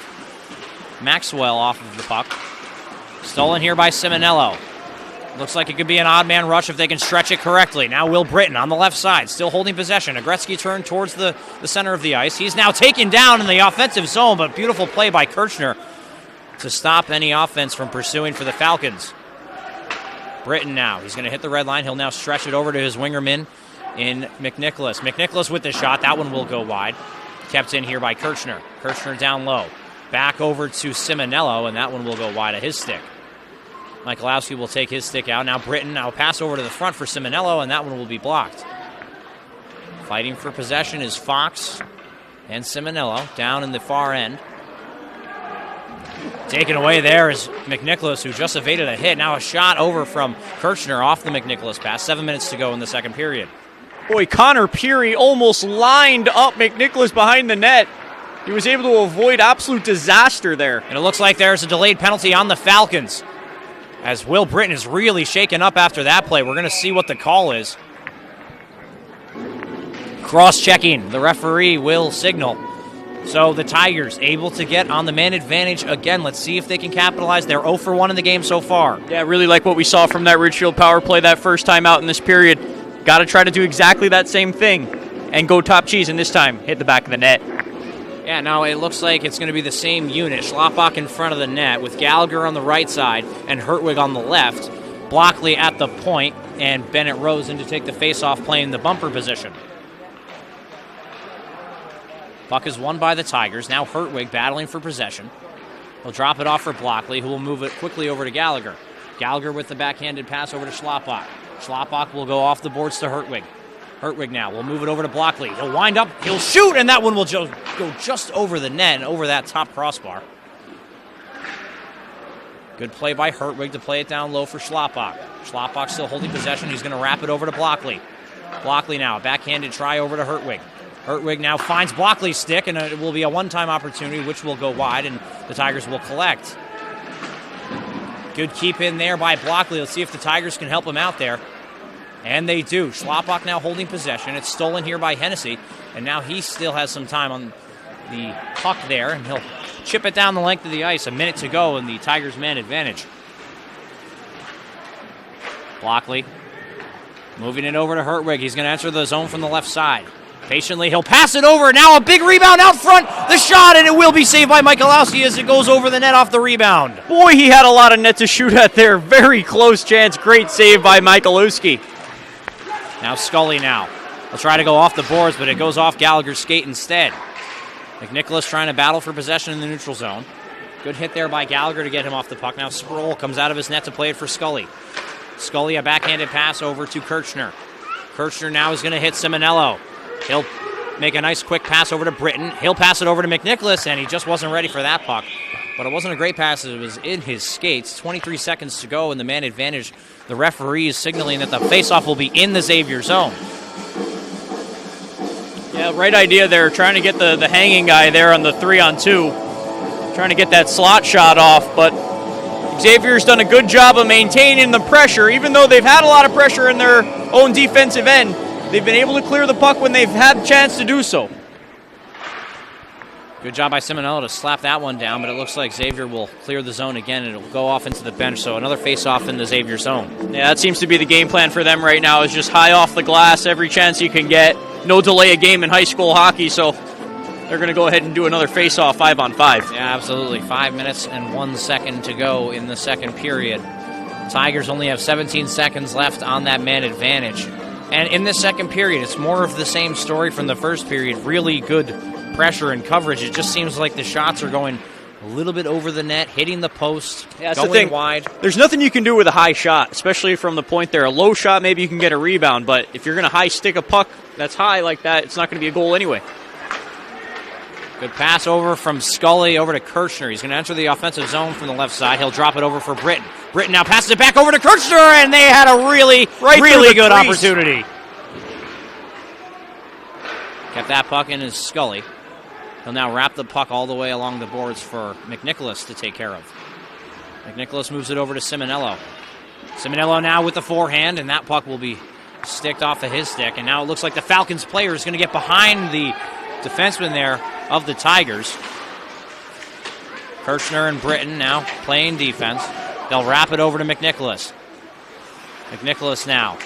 Maxwell off of the puck. Stolen here by Simonello. Looks like it could be an odd man rush if they can stretch it correctly. Now Will Britton on the left side, still holding possession. A Gretzky turn towards the center of the ice. He's now taken down in the offensive zone, but beautiful play by Kirchner to stop any offense from pursuing for the Falcons. Britton now, he's going to hit the red line. He'll now stretch it over to his wingerman in McNicholas. McNicholas with the shot. That one will go wide. Kept in here by Kirchner. Kirchner down low. Back over to Simonello, and that one will go wide of his stick. Michalowski will take his stick out. Now Britton now pass over to the front for Simonello, and that one will be blocked. Fighting for possession is Fox and Simonello down in the far end. Taken away there is McNicholas, who just evaded a hit. Now a shot over from Kirchner off the McNicholas pass. 7 minutes to go in the second period. Boy, Connor Peary almost lined up McNicholas behind the net. He was able to avoid absolute disaster there. And it looks like there's a delayed penalty on the Falcons, as Will Britton is really shaken up after that play. We're going to see what the call is. Cross-checking. The referee will signal. So the Tigers able to get on the man advantage again. Let's see if they can capitalize. They're 0 for 1 in the game so far. Yeah, really like what we saw from that Ridgefield power play that first time out in this period. Got to try to do exactly that same thing and go top cheese, and this time hit the back of the net. Yeah, now it looks like it's going to be the same unit. Schlapbach in front of the net with Gallagher on the right side and Hertwig on the left. Blockley at the point, and Bennett Rose in to take the face-off, playing the bumper position. Puck is won by the Tigers. Now Hertwig battling for possession. He'll drop it off for Blockley, who will move it quickly over to Gallagher. Gallagher with the backhanded pass over to Schlapbach. Schlapbach will go off the boards to Hertwig. Hertwig now will move it over to Blockley. He'll wind up, he'll shoot, and that one will go just over the net and over that top crossbar. Good play by Hertwig to play it down low for Schlapbach. Schlapbach still holding possession. He's going to wrap it over to Blockley. Blockley now, a backhanded try over to Hertwig. Hertwig now finds Blockley's stick, and it will be a one-time opportunity, which will go wide, and the Tigers will collect. Good keep in there by Blockley. Let's see if the Tigers can help him out there. And they do. Schlapbach now holding possession. It's stolen here by Hennessy, and now he still has some time on the puck there, and he'll chip it down the length of the ice. A minute to go in the Tigers' man advantage. Blockley moving it over to Hertwig. He's going to enter the zone from the left side. Patiently, he'll pass it over. Now a big rebound out front. The shot, and it will be saved by Michalowski as it goes over the net off the rebound. Boy, he had a lot of net to shoot at there. Very close chance. Great save by Michalowski. Now Scully now. He'll try to go off the boards, but it goes off Gallagher's skate instead. McNicholas trying to battle for possession in the neutral zone. Good hit there by Gallagher to get him off the puck. Now Sproul comes out of his net to play it for Scully. Scully, a backhanded pass over to Kirchner. Kirchner now is going to hit Simonello. He'll make a nice quick pass over to Britton. He'll pass it over to McNicholas, and he just wasn't ready for that puck. But it wasn't a great pass. It was in his skates. 23 seconds to go in the man advantage. The referee is signaling that the faceoff will be in the Xavier zone. Yeah, right idea there. Trying to get the hanging guy there on the 3-on-2. Trying to get that slot shot off, but Xavier's done a good job of maintaining the pressure. Even though they've had a lot of pressure in their own defensive end, they've been able to clear the puck when they've had the chance to do so. Good job by Simonello to slap that one down, but it looks like Xavier will clear the zone again, and it will go off into the bench, so another face-off in the Xavier zone. Yeah, that seems to be the game plan for them right now, is just high off the glass every chance you can get. No delay a game in high school hockey, so they're going to go ahead and do another face-off 5-on-5. Yeah, absolutely. 5 minutes and 1 second to go in the second period. Tigers only have 17 seconds left on that man advantage. And in this second period, it's more of the same story from the first period. Really good pressure and coverage. It just seems like the shots are going a little bit over the net, hitting the post, going wide. There's nothing you can do with a high shot, especially from the point there. A low shot, maybe you can get a rebound, but if you're going to high stick a puck that's high like that, it's not going to be a goal anyway. Good pass over from Scully over to Kirchner. He's going to enter the offensive zone from the left side. He'll drop it over for Britton. Britton now passes it back over to Kirchner, and they had a really good opportunity. Kept that puck in his Scully. He'll now wrap the puck all the way along the boards for McNicholas to take care of. McNicholas moves it over to Simonello. Simonello now with the forehand, and that puck will be sticked off of his stick. And now it looks like the Falcons player is going to get behind the defenseman there of the Tigers. Kirchner and Britton now playing defense. They'll wrap it over to McNicholas. McNicholas now.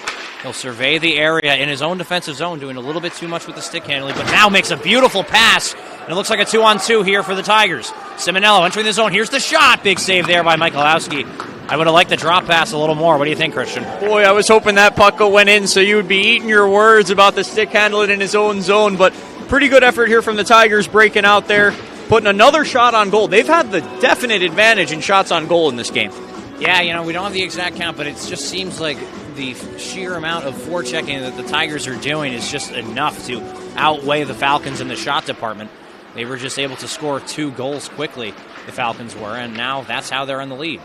He'll survey the area in his own defensive zone, doing a little bit too much with the stick handling, but now makes a beautiful pass. And it looks like a 2-on-2 here for the Tigers. Simonello entering the zone. Here's the shot. Big save there by Michalowski. I would have liked the drop pass a little more. What do you think, Christian? Boy, I was hoping that puck went in, so you would be eating your words about the stick handling in his own zone, but pretty good effort here from the Tigers breaking out there, putting another shot on goal. They've had the definite advantage in shots on goal in this game. Yeah, we don't have the exact count, but it just seems like the sheer amount of forechecking that the Tigers are doing is just enough to outweigh the Falcons in the shot department. They were just able to score 2 goals quickly, the Falcons were, and now that's how they're in the lead.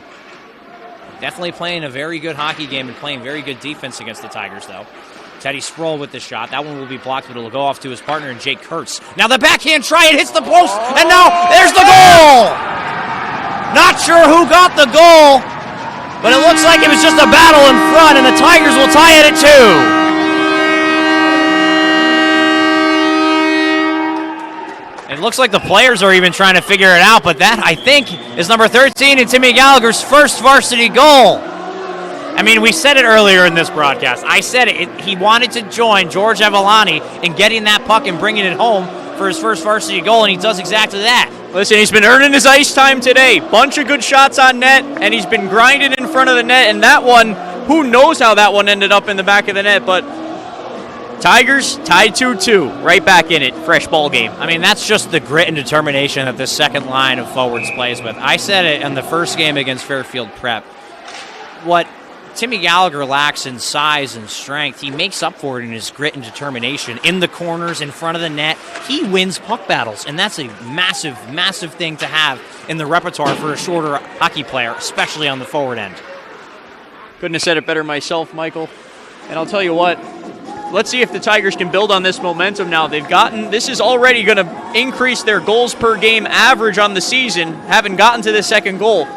Definitely playing a very good hockey game and playing very good defense against the Tigers, though. Teddy Sproul with the shot. That one will be blocked, but it'll go off to his partner, Jake Kurtz. Now the backhand try, it hits the post, and now there's the goal! Not sure who got the goal, but it looks like it was just a battle in front, and the Tigers will tie it at 2. It looks like the players are even trying to figure it out, but that, I think, is number 13 and Timmy Gallagher's first varsity goal. I mean, we said it earlier in this broadcast. I said it. He wanted to join George Avalani in getting that puck and bringing it home for his first varsity goal, and he does exactly that. Listen, he's been earning his ice time today. Bunch of good shots on net, and he's been grinding in front of the net, and that one, who knows how that one ended up in the back of the net, but Tigers tied 2-2, right back in it, fresh ball game. I mean, that's just the grit and determination that this second line of forwards plays with. I said it in the first game against Fairfield Prep. What Timmy Gallagher lacks in size and strength, he makes up for it in his grit and determination. In the corners, in front of the net, he wins puck battles, and that's a massive, massive thing to have in the repertoire for a shorter hockey player, especially on the forward end. Couldn't have said it better myself, Michael. And I'll tell you what, let's see if the Tigers can build on this momentum now. This is already going to increase their goals per game average on the season, having gotten to the second goal.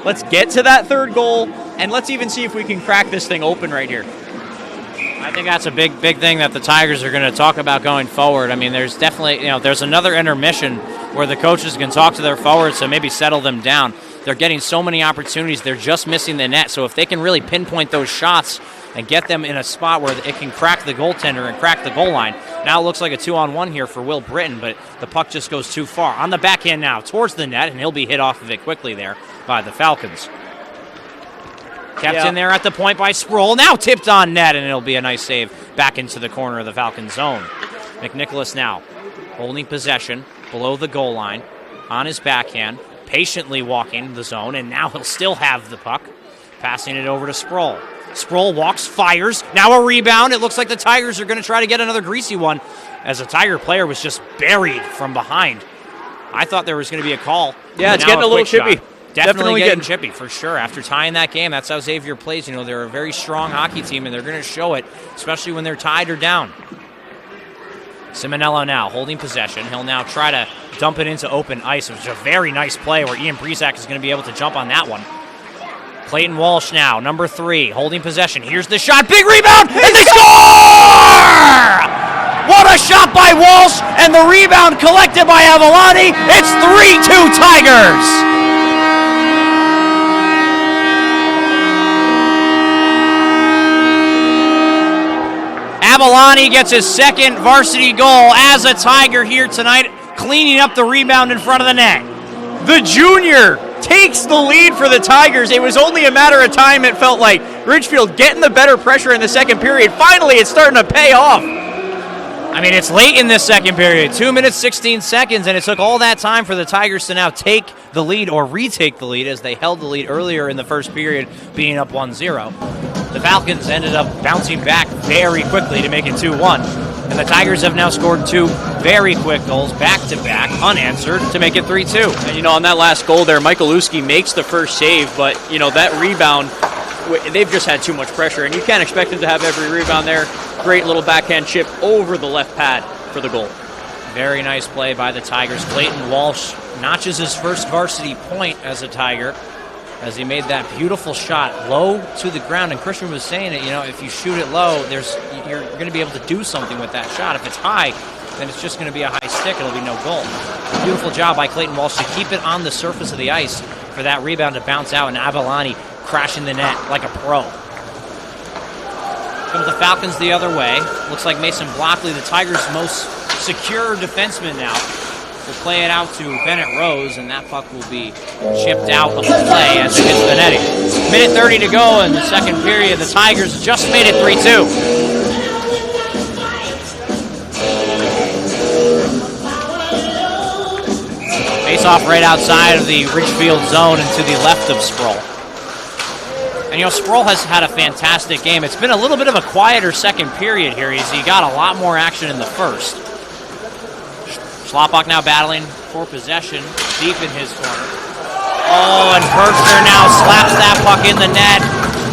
Let's get to that third goal, and let's even see if we can crack this thing open right here. I think that's a big thing that the Tigers are going to talk about going forward. I mean, there's definitely, there's another intermission where the coaches can talk to their forwards to maybe settle them down. They're getting so many opportunities. They're just missing the net. So if they can really pinpoint those shots and get them in a spot where it can crack the goaltender and crack the goal line. Now it looks like a 2-on-1 here for Will Britton, but the puck just goes too far. On the backhand now, towards the net, and he'll be hit off of it quickly there by the Falcons. Kept in there at the point by Sproul. Now tipped on net, and it'll be a nice save back into the corner of the Falcons zone. McNicholas now holding possession below the goal line on his backhand, patiently walking the zone, and now he'll still have the puck, passing it over to Sproul. Sproul walks, fires. Now a rebound. It looks like the Tigers are going to try to get another greasy one as a Tiger player was just buried from behind. I thought there was going to be a call. Yeah, it's getting a little chippy. Definitely getting chippy, for sure. After tying that game, that's how Xavier plays. They're a very strong hockey team, and they're going to show it, especially when they're tied or down. Simonello now holding possession. He'll now try to dump it into open ice. It was a very nice play where Ian Bresack is going to be able to jump on that one. Clayton Walsh now, number 3, holding possession. Here's the shot. Big rebound, and they score! What a shot by Walsh, and the rebound collected by Avalani. It's 3-2 Tigers. Avalani gets his second varsity goal as a Tiger here tonight, cleaning up the rebound in front of the net. The junior takes the lead for the Tigers. It was only a matter of time, it felt like. Ridgefield getting the better pressure in the second period. Finally, it's starting to pay off. I mean, it's late in this second period, 2 minutes, 16 seconds, and it took all that time for the Tigers to now take the lead or retake the lead as they held the lead earlier in the first period, being up 1-0. The Falcons ended up bouncing back very quickly to make it 2-1. And the Tigers have now scored 2 very quick goals, back-to-back, unanswered, to make it 3-2. And, on that last goal there, Michael Uski makes the first save, but, that rebound, they've just had too much pressure, and you can't expect them to have every rebound there. Great little backhand chip over the left pad for the goal. Very nice play by the Tigers. Clayton Walsh notches his first varsity point as a Tiger, as he made that beautiful shot low to the ground. And Christian was saying it, if you shoot it low, you're going to be able to do something with that shot. If it's high, then it's just going to be a high stick. It'll be no goal. Beautiful job by Clayton Walsh to keep it on the surface of the ice for that rebound to bounce out, and Avalani crashing the net like a pro. Comes the Falcons the other way. Looks like Mason Blockley, the Tigers' most secure defenseman now, will play it out to Bennett Rose, and that puck will be chipped out of play as it hits the netting. Minute 30 to go in the second period. The Tigers just made it 3-2. Face off right outside of the Ridgefield zone and to the left of Sproul. And Sproul has had a fantastic game. It's been a little bit of a quieter second period here. He got a lot more action in the first. Slopok now battling for possession deep in his corner. Oh, and Kirchner now slaps that puck in the net,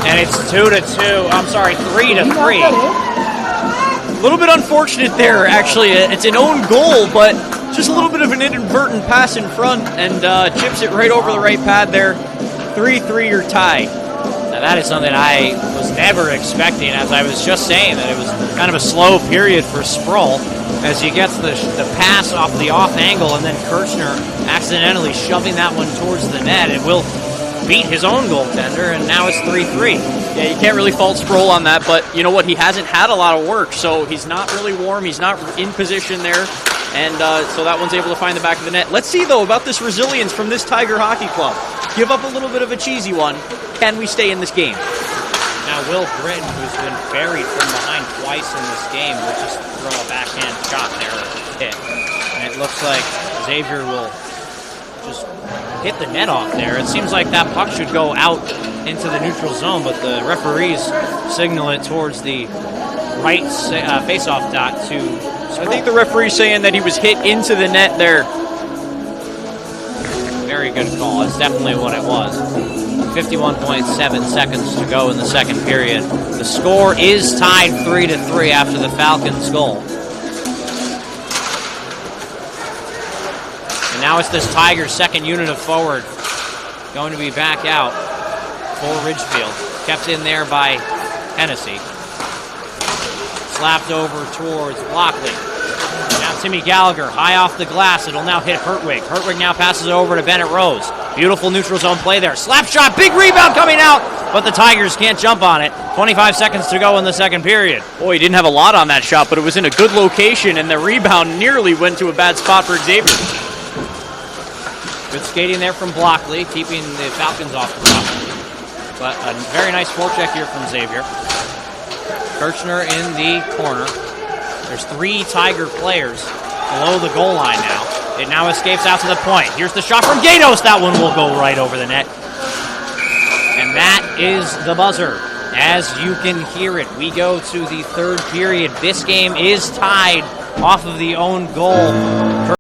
and it's 2-2. I'm sorry, 3-3. A little bit unfortunate there, actually. It's an own goal, but just a little bit of an inadvertent pass in front, and chips it right over the right pad there. 3-3 your tie. Now that is something I was never expecting, as I was just saying that it was kind of a slow period for Sproul as he gets the pass off the off angle, and then Kirchner accidentally shoving that one towards the net. It will beat his own goaltender, and now it's 3-3. Yeah, you can't really fault Sproul on that, but you know what? He hasn't had a lot of work, so he's not really warm. He's not in position there, and so that one's able to find the back of the net. Let's see, though, about this resilience from this Tiger Hockey Club. Give up a little bit of a cheesy one. Can we stay in this game? Now Will Britton, who's been buried from behind twice in this game, will just throw a backhand shot there. And it looks like Xavier will just hit the net off there. It seems like that puck should go out into the neutral zone, but the referees signal it towards the right face-off dot to Sproul. I think the referee's saying that he was hit into the net there. Very good call. It's definitely what it was. 51.7 seconds to go in the second period. The score is tied 3-3 after the Falcons' goal. And now it's this Tigers' second unit of forward going to be back out for Ridgefield. Kept in there by Hennessy. Slapped over towards Blockley. Now Timmy Gallagher, high off the glass. It'll now hit Hertwig. Hertwig now passes it over to Bennett Rose. Beautiful neutral zone play there. Slap shot, big rebound coming out, but the Tigers can't jump on it. 25 seconds to go in the second period. Boy, he didn't have a lot on that shot, but it was in a good location, and the rebound nearly went to a bad spot for Xavier. Good skating there from Blockley, keeping the Falcons off the top. But a very nice forecheck here from Xavier. Kirchner in the corner. There's 3 Tiger players below the goal line now. It now escapes out to the point. Here's the shot from Gatos. That one will go right over the net. And that is the buzzer. As you can hear it, we go to the third period. This game is tied off of the own goal.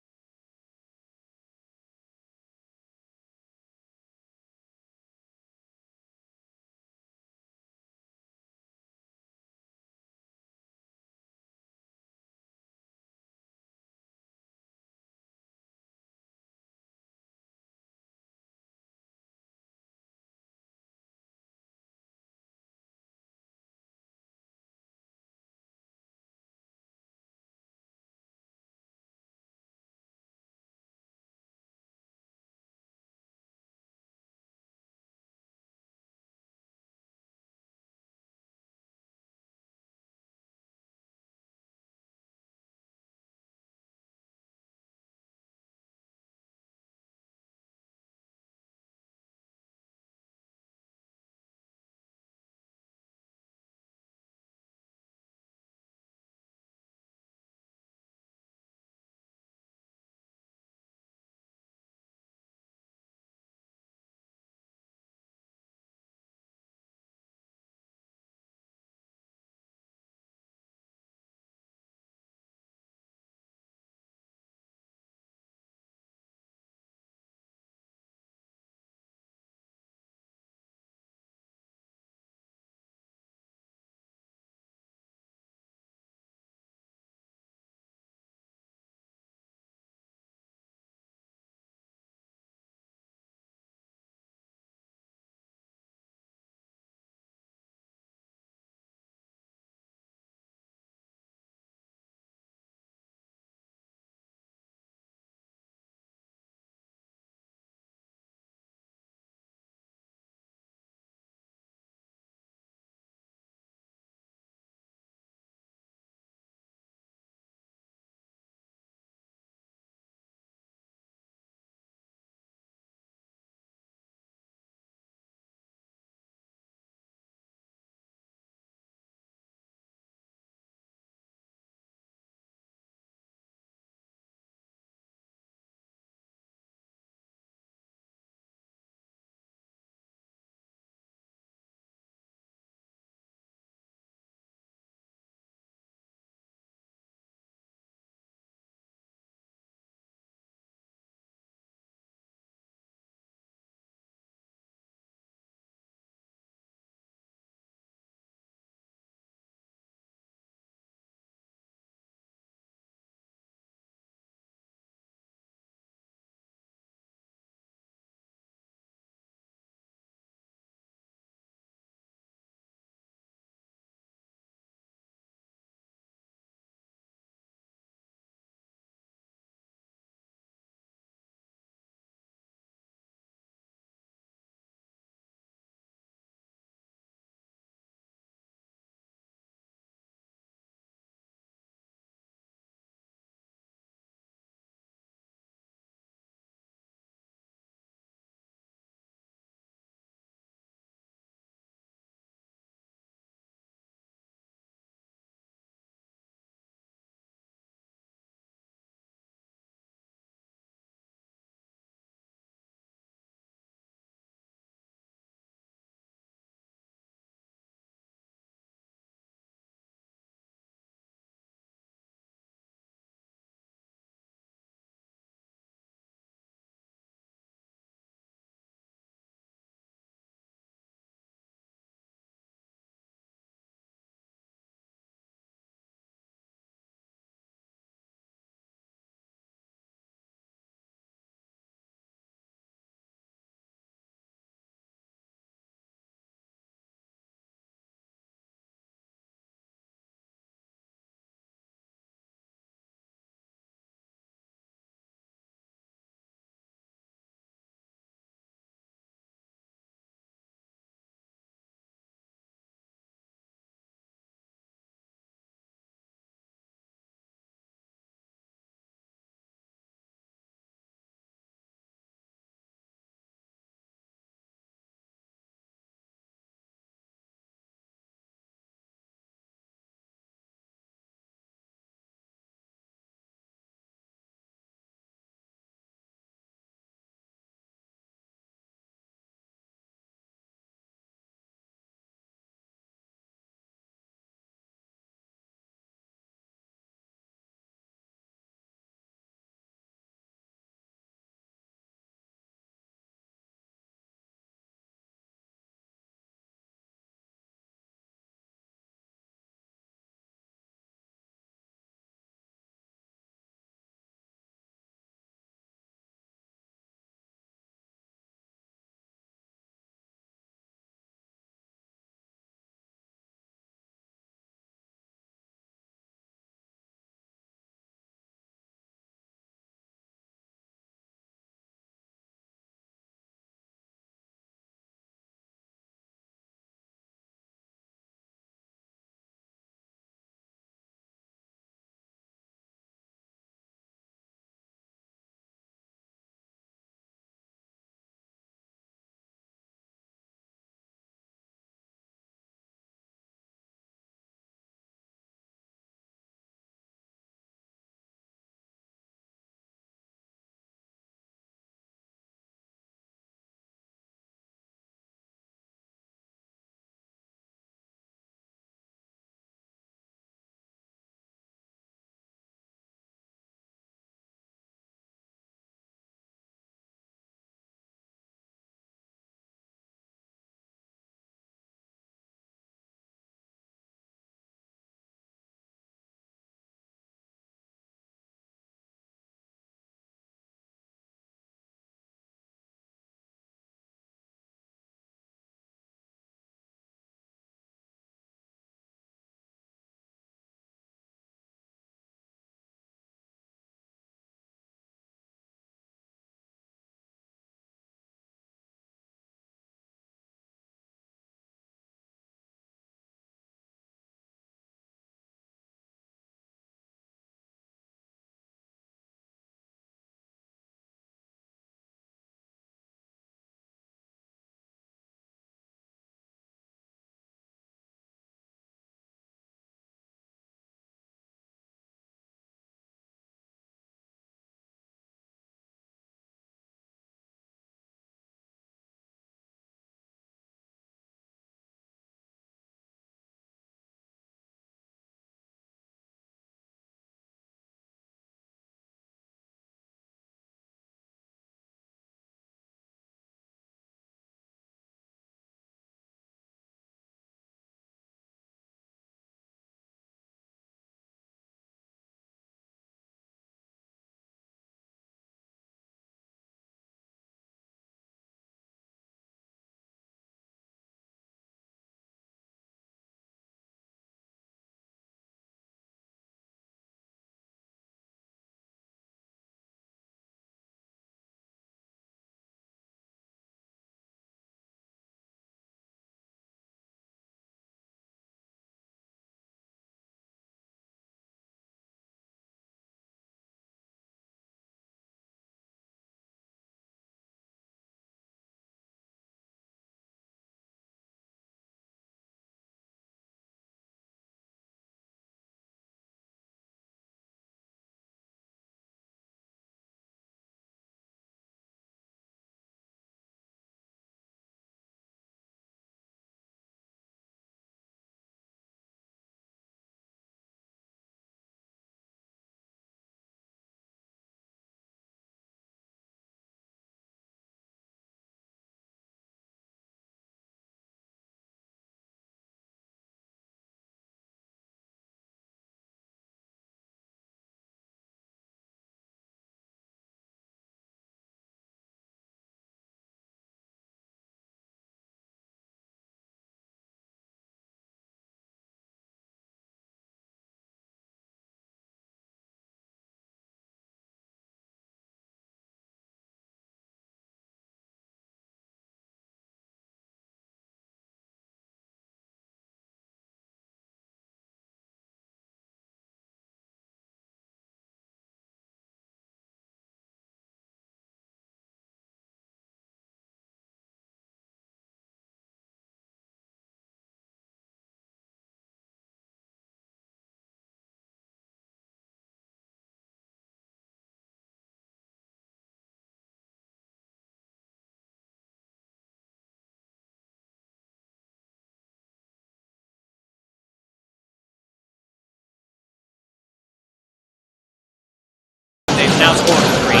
now scored 3.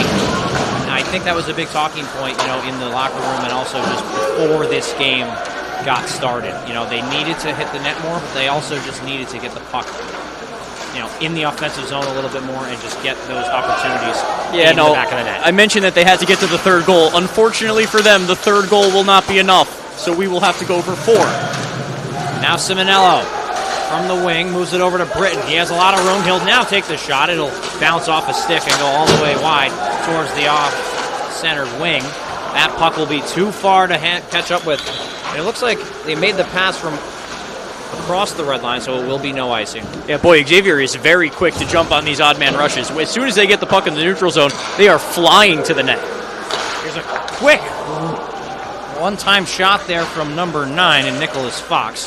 I think that was a big talking point, in the locker room and also just before this game got started. They needed to hit the net more, but they also just needed to get the puck, in the offensive zone a little bit more and just get those opportunities in the back of the net. I mentioned that they had to get to the third goal. Unfortunately for them, the third goal will not be enough, so we will have to go for 4. Now Simonello from the wing moves it over to Britton. He has a lot of room. He'll now take the shot. It'll bounce off a stick and go all the way wide towards the off-centered wing. That puck will be too far to catch up with. And it looks like they made the pass from across the red line, so it will be no icing. Yeah, boy, Xavier is very quick to jump on these odd man rushes. As soon as they get the puck in the neutral zone, they are flying to the net. Here's a quick one-time shot there from number 9 in Nicholas Fox.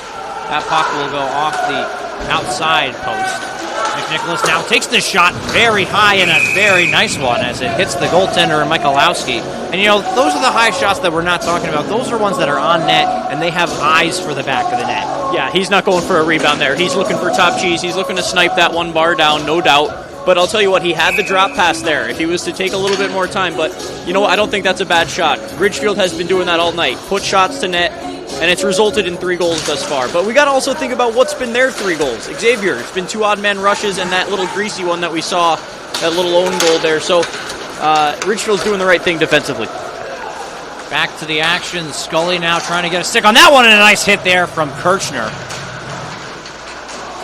That puck will go off the outside post. McNicholas now takes the shot very high, and a very nice one as it hits the goaltender, Michalowski. And, those are the high shots that we're not talking about. Those are ones that are on net, and they have eyes for the back of the net. Yeah, he's not going for a rebound there. He's looking for top cheese. He's looking to snipe that one bar down, no doubt. But I'll tell you what, he had the drop pass there if he was to take a little bit more time. But, I don't think that's a bad shot. Ridgefield has been doing that all night. Put shots to net, and it's resulted in 3 goals thus far. But we got to also think about what's been their 3 goals. Xavier, it's been 2 odd man rushes and that little greasy one that we saw, that little own goal there. So Ridgefield's doing the right thing defensively. Back to the action. Scully now trying to get a stick on that one, and a nice hit there from Kirchner.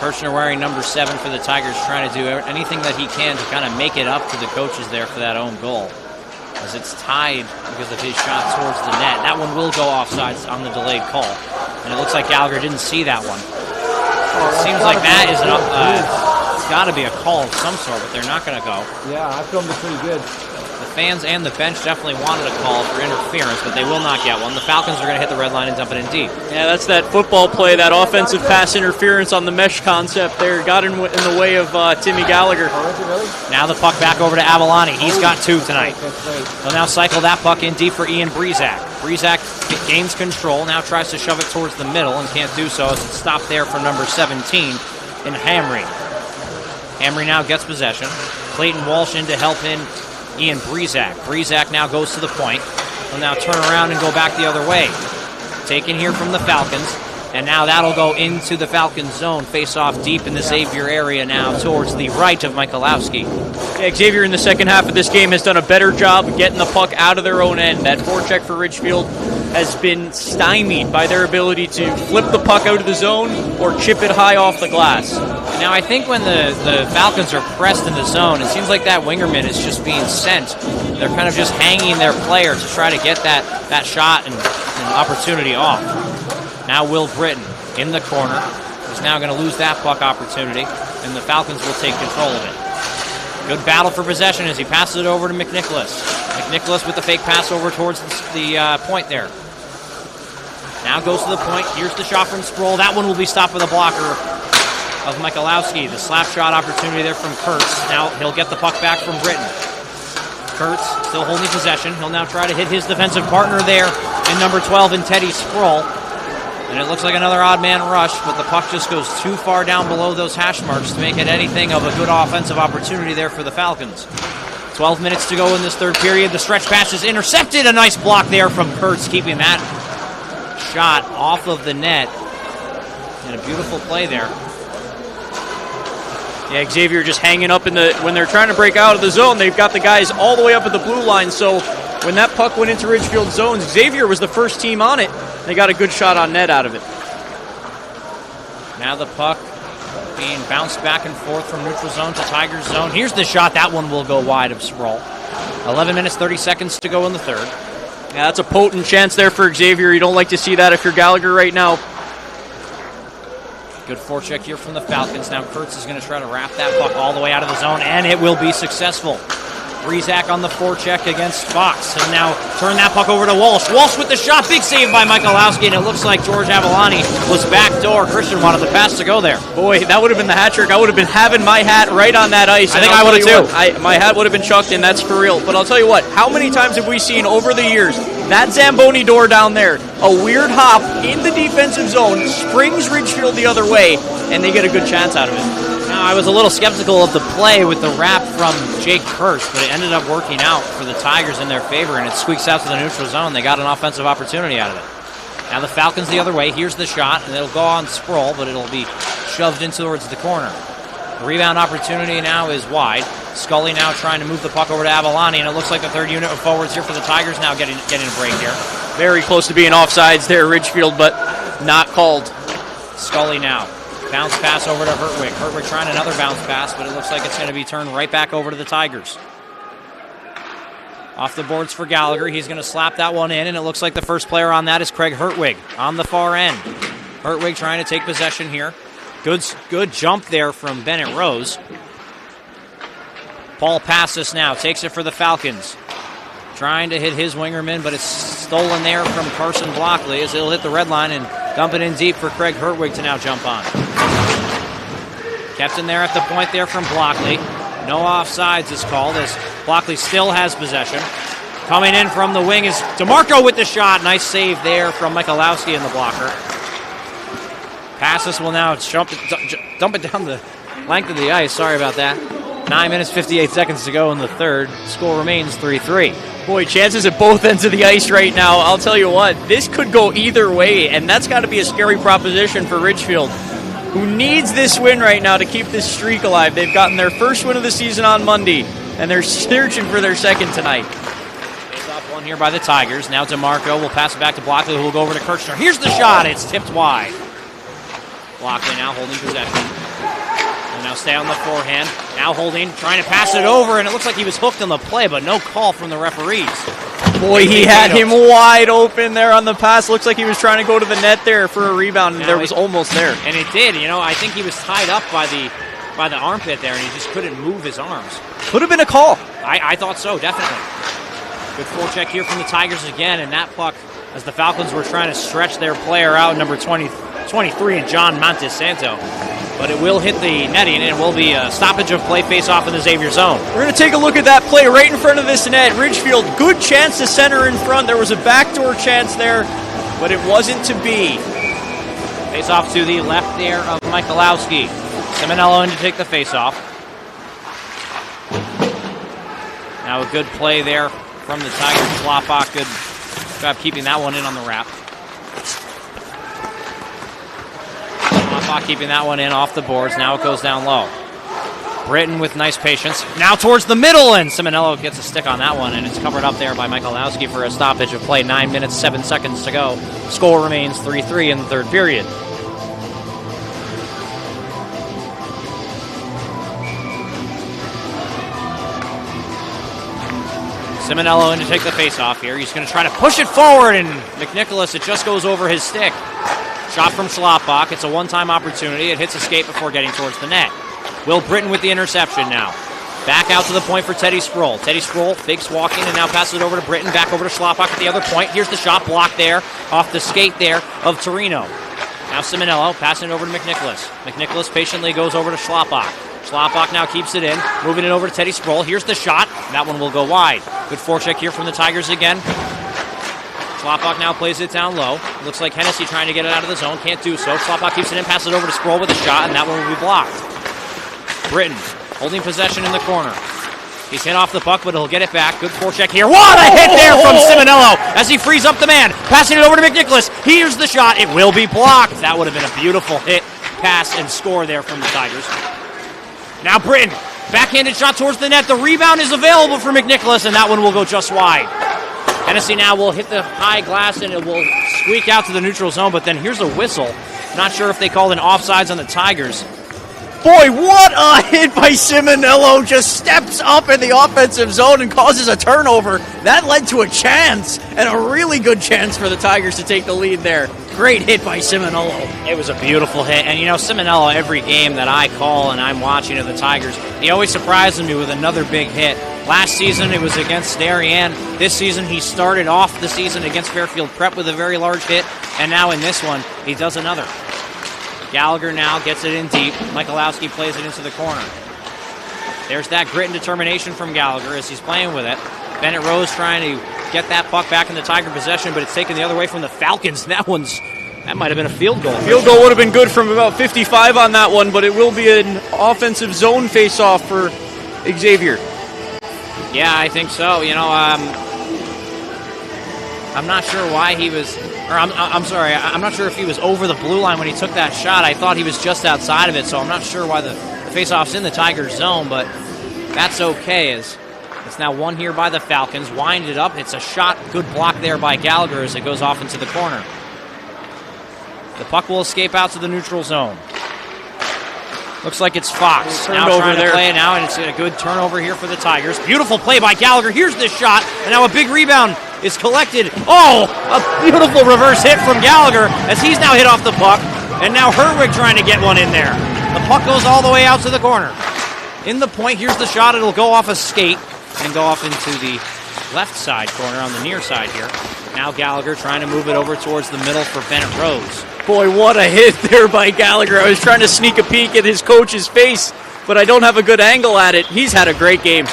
Kirchner wearing number 7 for the Tigers, trying to do anything that he can to kind of make it up to the coaches there for that own goal. As it's tied because of his shot towards the net. That one will go offside on the delayed call. And it looks like Gallagher didn't see that one. It seems like that is it's got to be a call of some sort, but they're not going to go. Yeah, I filmed it pretty good. The fans and the bench definitely wanted a call for interference, but they will not get one. The Falcons are going to hit the red line and dump it in deep. Yeah, that's that football play, that offensive pass interference on the mesh concept there. Got in the way of Timmy Gallagher. Now the puck back over to Avalani. He's got 2 tonight. He'll now cycle that puck in deep for Ian Breezak. Breezak gains control, now tries to shove it towards the middle and can't do so as it's stopped there from number 17 in Hamry. Hamry now gets possession. Clayton Walsh in to help in Ian Breezak. Breezak now goes to the point. He'll now turn around and go back the other way. Taken here from the Falcons. And now that'll go into the Falcons zone. Face off deep in the Xavier area now towards the right of Michalowski. Yeah, Xavier in the second half of this game has done a better job getting the puck out of their own end. That forecheck for Ridgefield has been stymied by their ability to flip the puck out of the zone or chip it high off the glass. Now, I think when the Falcons are pressed in the zone, it seems like that wingerman is just being sent. They're kind of just hanging their player to try to get that shot and opportunity off. Now Will Britton in the corner. He's now going to lose that puck opportunity, and the Falcons will take control of it. Good battle for possession as he passes it over to McNicholas. McNicholas with the fake pass over towards the point there. Now goes to the point. Here's the shot from Sproul. That one will be stopped with a blocker of Michalowski. The slap shot opportunity there from Kurtz. Now he'll get the puck back from Britton. Kurtz still holding possession. He'll now try to hit his defensive partner there in number 12 in Teddy Sproul. And it looks like another odd man rush, but the puck just goes too far down below those hash marks to make it anything of a good offensive opportunity there for the Falcons. 12 minutes to go in this third period. The stretch pass is intercepted. A nice block there from Kurtz, keeping that shot off of the net. And a beautiful play there. Yeah, Xavier just hanging up when they're trying to break out of the zone, they've got the guys all the way up at the blue line. So when that puck went into Ridgefield's zones, Xavier was the first team on it. They got a good shot on net out of it. Now the puck being bounced back and forth from neutral zone to Tigers zone. Here's the shot. That one will go wide of Sproul. 11 minutes, 30 seconds to go in the third. Yeah, that's a potent chance there for Xavier. You don't like to see that if you're Gallagher right now. Good forecheck here from the Falcons. Now Kurtz is going to try to wrap that puck all the way out of the zone, and it will be successful. Breezak on the forecheck against Fox. And now turn that puck over to Walsh. Walsh with the shot. Big save by Michalowski, and it looks like George Avalani was backdoor. Christian wanted the pass to go there. Boy, that would have been the hat trick. I would have been having my hat right on that ice. I think I would have too. My hat would have been chucked in. That's for real. But I'll tell you what, how many times have we seen over the years that Zamboni door down there, a weird hop in the defensive zone, springs Ridgefield the other way, and they get a good chance out of it. I was a little skeptical of the play with the wrap from Jake Hurst, but it ended up working out for the Tigers in their favor, and it squeaks out to the neutral zone. They got an offensive opportunity out of it. Now the Falcons the other way. Here's the shot, and it'll go on Sproul, but it'll be shoved in towards the corner. The rebound opportunity now is wide. Scully now trying to move the puck over to Avalani, and it looks like the third unit of forwards here for the Tigers now getting a break here. Very close to being offsides there, Ridgefield, but not called. Scully now. Bounce pass over to Hertwig. Hertwig trying another bounce pass, but it looks like it's going to be turned right back over to the Tigers. Off the boards for Gallagher. He's going to slap that one in, and it looks like the first player on that is Craig Hertwig on the far end. Hertwig trying to take possession here. Good jump there from Bennett Rose. Paul Passis now takes it for the Falcons. Trying to hit his wingerman, but it's stolen there from Carson Blockley as it'll hit the red line and dump it in deep for Craig Hertwig to now jump on. Kept in there at the point there from Blockley. No offsides is called as Blockley still has possession. Coming in from the wing is DeMarco with the shot. Nice save there from Michalowski in the blocker. Passes will now dump it down the length of the ice. Sorry about that. 9 minutes, 58 seconds to go in the third. Score remains 3-3. Boy, chances at both ends of the ice right now. I'll tell you what, this could go either way, and that's got to be a scary proposition for Ridgefield, who needs this win right now to keep this streak alive. They've gotten their first win of the season on Monday, and they're searching for their second tonight. Face off one here by the Tigers. Now DeMarco will pass it back to Blockley, who will go over to Kirchner. Here's the shot. It's tipped wide. Blockley now holding possession. And now stay on the forehand. Now holding, trying to pass it over, and it looks like he was hooked on the play, but no call from the referees. Boy, he had him wide open there on the pass. Looks like he was trying to go to the net there for a rebound, and there was almost there. And it did. I think he was tied up by the armpit there, and he just couldn't move his arms. Could have been a call. I thought so, definitely. Good forecheck here from the Tigers again, and that puck, as the Falcons were trying to stretch their player out, number 23 and John Montesanto. But it will hit the netting, and it will be a stoppage of play face-off in the Xavier zone. We're going to take a look at that play right in front of this net. Ridgefield, good chance to center in front. There was a backdoor chance there, but it wasn't to be. Face-off to the left there of Michalowski. Simonello in to take the face-off. Now a good play there from the Tigers. Schlappak, good job keeping that one in on the wrap. Keeping that one in off the boards. Now it goes down low. Britton with nice patience. Now towards the middle, and Simonello gets a stick on that one, and it's covered up there by Michalowski for a stoppage of play. 9 minutes, 7 seconds to go. Score remains 3-3 in the third period. Simonello in to take the face-off here. He's going to try to push it forward, and McNicholas, it just goes over his stick. Shot from Schlappak. It's a one-time opportunity. It hits a skate before getting towards the net. Will Britton with the interception now. Back out to the point for Teddy Sproul. Teddy Sproul fakes walking and now passes it over to Britton. Back over to Schlappak at the other point. Here's the shot blocked there off the skate there of Torino. Now Simonello passing it over to McNicholas. McNicholas patiently goes over to Schlappak. Schlappak now keeps it in, moving it over to Teddy Sproul. Here's the shot. That one will go wide. Good forecheck here from the Tigers again. Schlappak now plays it down low. Looks like Hennessy trying to get it out of the zone. Can't do so. Schlappak keeps it in, passes it over to Sproul with a shot, and that one will be blocked. Britton holding possession in the corner. He's hit off the puck, but he'll get it back. Good forecheck here. What a hit there from Simonello as he frees up the man. Passing it over to McNicholas. Here's the shot. It will be blocked. That would have been a beautiful hit, pass, and score there from the Tigers. Now Britton, backhanded shot towards the net. The rebound is available for McNicholas, and that one will go just wide. Hennessy now will hit the high glass, and it will squeak out to the neutral zone, but then here's a whistle. Not sure if they called an offsides on the Tigers. Boy, what a hit by Simonello. Just steps up in the offensive zone and causes a turnover. That led to a chance, and a really good chance for the Tigers to take the lead there. Great hit by Simonello. It was a beautiful hit. And, Simonello, every game that I call and I'm watching of the Tigers, he always surprises me with another big hit. Last season, it was against Darien. This season, he started off the season against Fairfield Prep with a very large hit. And now in this one, he does another. Gallagher now gets it in deep. Michalowski plays it into the corner. There's that grit and determination from Gallagher as he's playing with it. Bennett Rose trying to get that puck back in the Tiger possession, but it's taken the other way from the Falcons. That one's That might have been a field goal. Field goal would have been good from about 55 on that one, but it will be an offensive zone face-off for Xavier. Yeah, I think so. You know, I'm not sure why he was, or I'm sorry, I'm not sure if he was over the blue line when he took that shot. I thought he was just outside of it, so I'm not sure why the face-off's in the Tigers zone, but that's okay. As it's now won here by the Falcons. Wind it up. It's a shot. Good block there by Gallagher as it goes off into the corner. The puck will escape out to the neutral zone. Looks like it's Fox. Now trying to play it now, and it's a good turnover here for the Tigers. Beautiful play by Gallagher. Here's the shot, and now a big rebound is collected. Oh, a beautiful reverse hit from Gallagher as he's now hit off the puck, and now Herwig trying to get one in there. The puck goes all the way out to the corner. In the point, here's the shot. It'll go off a skate and go off into the left side corner on the near side here. Now Gallagher trying to move it over towards the middle for Bennett Rose. Boy, what a hit there by Gallagher. I was trying to sneak a peek at his coach's face, but I don't have a good angle at it. He's had a great game.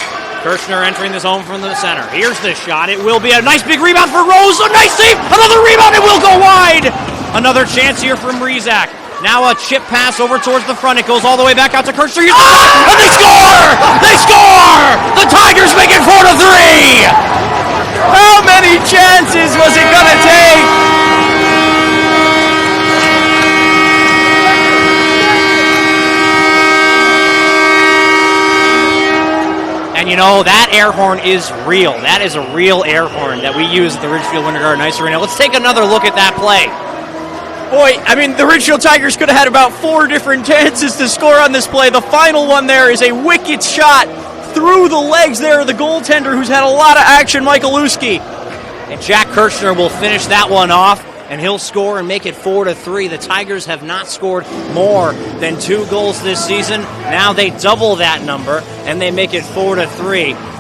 Kirshner entering the zone from the center. Here's the shot. It will be a nice big rebound for Rose. A nice save. Another rebound. It will go wide. Another chance here from Rizak. Now a chip pass over towards the front. It goes all the way back out to Kirshner. And they score! They score! The Tigers make it 4-3! How many chances was it going to take? And you know, that air horn is real. That is a real air horn that we use at the Ridgefield Winter Garden Ice Arena. Let's take another look at that play. Boy, I mean, the Ridgefield Tigers could have had about 4 different chances to score on this play. The final one there is a wicked shot through the legs there of the goaltender who's had a lot of action, Michalewski. And Jack Kirshner will finish that one off, and he'll score and make it 4-3. The Tigers have not scored more than 2 goals this season. Now they double that number, and they make it 4-3.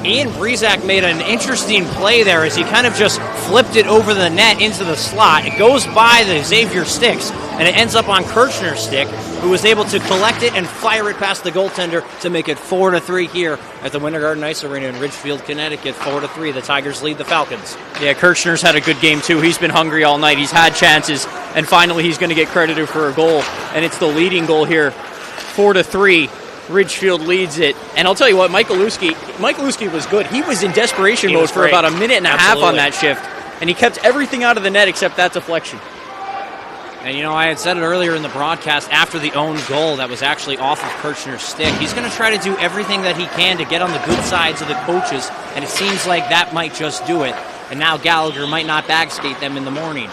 Ian Breezak made an interesting play there as he kind of just flipped it over the net into the slot. It goes by the Xavier sticks, and it ends up on Kirshner's stick, who was able to collect it and fire it past the goaltender to make it 4-3 here at the Winter Garden Ice Arena in Ridgefield, Connecticut. 4-3. The Tigers lead the Falcons. Yeah, Kirshner's had a good game too. He's been hungry all night. He's had chances, and finally he's going to get credited for a goal, and it's the leading goal here. 4-3. Ridgefield leads it. And I'll tell you what, Michalewski was good. He was in desperation mode for about a minute and a half on that shift, and he kept everything out of the net except that deflection. And, you know, I had said it earlier in the broadcast, after the own goal that was actually off of Kirshner's stick, he's going to try to do everything that he can to get on the good sides of the coaches, and it seems like that might just do it. And now Gallagher might not bag skate them in the morning.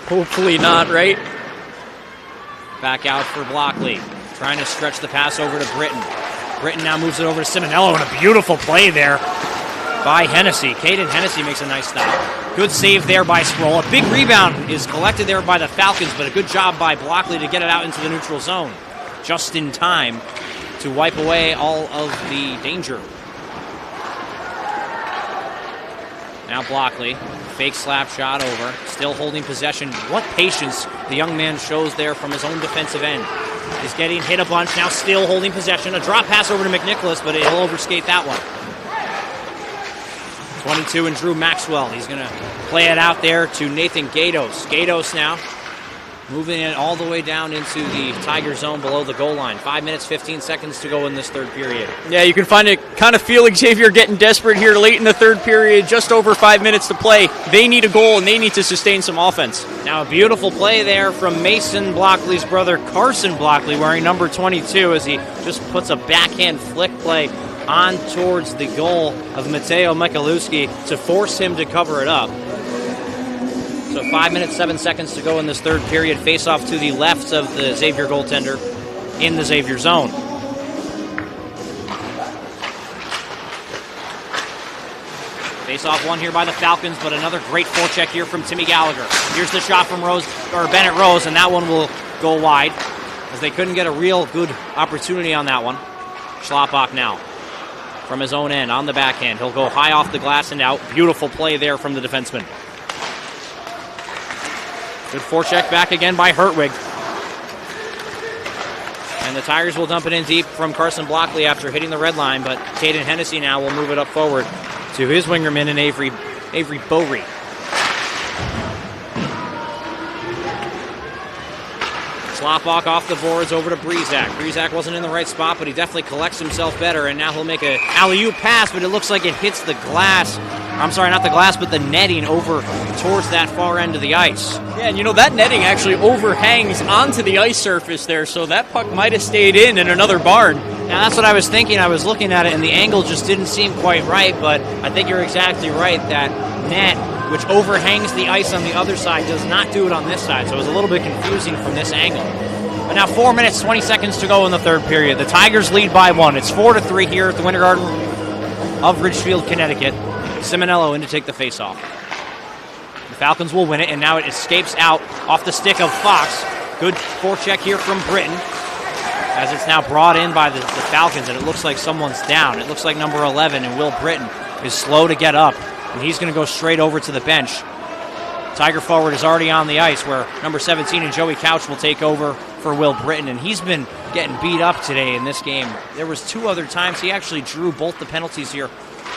Hopefully not, right? Back out for Blockley, trying to stretch the pass over to Britton. Britton now moves it over to Simonello, and a beautiful play there by Hennessy. Caden Hennessy makes a nice stop. Good save there by Sproul. A big rebound is collected there by the Falcons, but a good job by Blockley to get it out into the neutral zone just in time to wipe away all of the danger. Now Blockley, fake slap shot over, still holding possession. What patience the young man shows there from his own defensive end. He's getting hit a bunch, now still holding possession. A drop pass over to McNicholas, but he'll overskate that one. 22 and Drew Maxwell. He's going to play it out there to Nathan Gatos. Gatos now moving it all the way down into the Tiger zone below the goal line. 5 minutes, 15 seconds to go in this third period. Yeah, you can kind of feel Xavier getting desperate here late in the third period. Just over 5 minutes to play. They need a goal, and they need to sustain some offense. Now a beautiful play there from Mason Blockley's brother, Carson Blockley, wearing number 22, as he just puts a backhand flick play on towards the goal of Mateo Michalewski to force him to cover it up. So 5 minutes, 7 seconds to go in this third period. Face off to the left of the Xavier goaltender in the Xavier zone. Face off one here by the Falcons, but another great forecheck here from Timmy Gallagher. Here's the shot from Bennett Rose, and that one will go wide as they couldn't get a real good opportunity on that one. Schlapbach now from his own end on the backhand. He'll go high off the glass and out. Beautiful play there from the defenseman. Good forecheck back again by Hertwig. And the Tigers will dump it in deep from Carson Blockley after hitting the red line, but Caden Hennessy now will move it up forward to his wingerman in Avery Bowry. Slopok off the boards over to Breezak. Breezak wasn't in the right spot, but he definitely collects himself better, and now he'll make an alley-oop pass, but it looks like it hits the glass. I'm sorry, not the glass, but the netting over towards that far end of the ice. Yeah, and that netting actually overhangs onto the ice surface there, so that puck might have stayed in another barn. Now, that's what I was thinking. I was looking at it, and the angle just didn't seem quite right, but I think you're exactly right. That net, which overhangs the ice on the other side, does not do it on this side, so it was a little bit confusing from this angle. But now 4 minutes, 20 seconds to go in the third period. The Tigers lead by 1. It's 4-3 here at the Winter Garden of Ridgefield, Connecticut. Simonello in to take the faceoff. The Falcons will win it, and now it escapes out off the stick of Fox. Good forecheck here from Britton, as it's now brought in by the Falcons, and it looks like someone's down. It looks like number 11, and Will Britton is slow to get up, and he's going to go straight over to the bench. Tiger forward is already on the ice, where number 17 and Joey Couch will take over for Will Britton, and he's been getting beat up today in this game. There was 2 other times he actually drew both the penalties here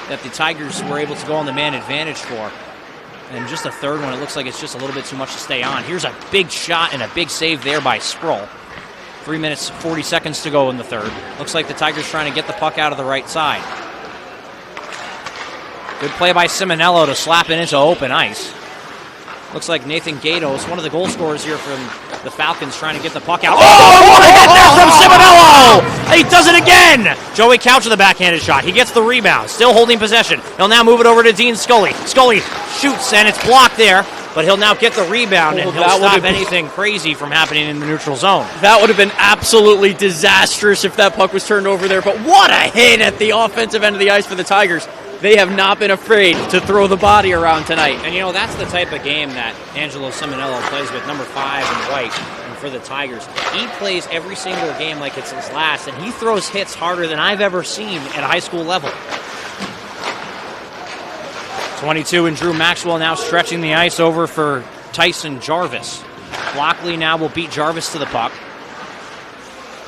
that the Tigers were able to go on the man advantage for. And just a third one, it looks like it's just a little bit too much to stay on. Here's a big shot and a big save there by Sproul. 3 minutes, 40 seconds to go in the third. Looks like the Tigers trying to get the puck out of the right side. Good play by Simonello to slap it into open ice. Looks like Nathan Gatos, one of the goal scorers here from the Falcons, trying to get the puck out. Oh, what a hit there from Simonello! He does it again! Joey Couch with a backhanded shot. He gets the rebound, still holding possession. He'll now move it over to Dean Scully. Scully shoots, and it's blocked there, but he'll now get the rebound, and he'll stop anything crazy from happening in the neutral zone. That would have been absolutely disastrous if that puck was turned over there, but what a hit at the offensive end of the ice for the Tigers. They have not been afraid to throw the body around tonight. And, that's the type of game that Angelo Simonello plays with, number 5 in white, and for the Tigers. He plays every single game like it's his last, and he throws hits harder than I've ever seen at a high school level. 22 and Drew Maxwell now stretching the ice over for Tyson Jarvis. Lockley now will beat Jarvis to the puck.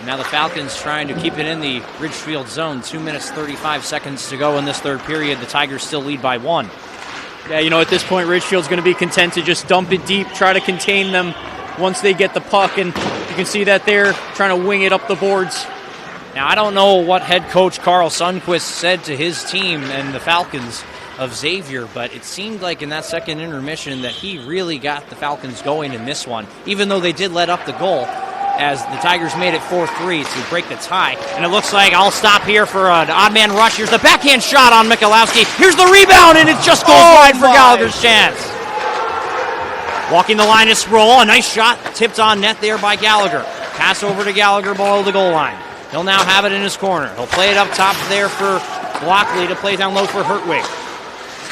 Now the Falcons trying to keep it in the Ridgefield zone. 2 minutes, 35 seconds to go in this third period. The Tigers still lead by 1. Yeah, at this point, Ridgefield's going to be content to just dump it deep, try to contain them once they get the puck. And you can see that they're trying to wing it up the boards. Now, I don't know what head coach Carl Sundquist said to his team and the Falcons of Xavier, but it seemed like in that second intermission that he really got the Falcons going in this one, even though they did let up the goal, as the Tigers made it 4-3 to break the tie. And it looks like I'll stop here for an odd man rush. Here's the backhand shot on Michalowski. Here's the rebound, and it just goes wide for Gallagher's chance. Walking the line is Sproul. A nice shot tipped on net there by Gallagher. Pass over to Gallagher below the goal line. He'll now have it in his corner. He'll play it up top there for Lockley to play down low for Hertwig.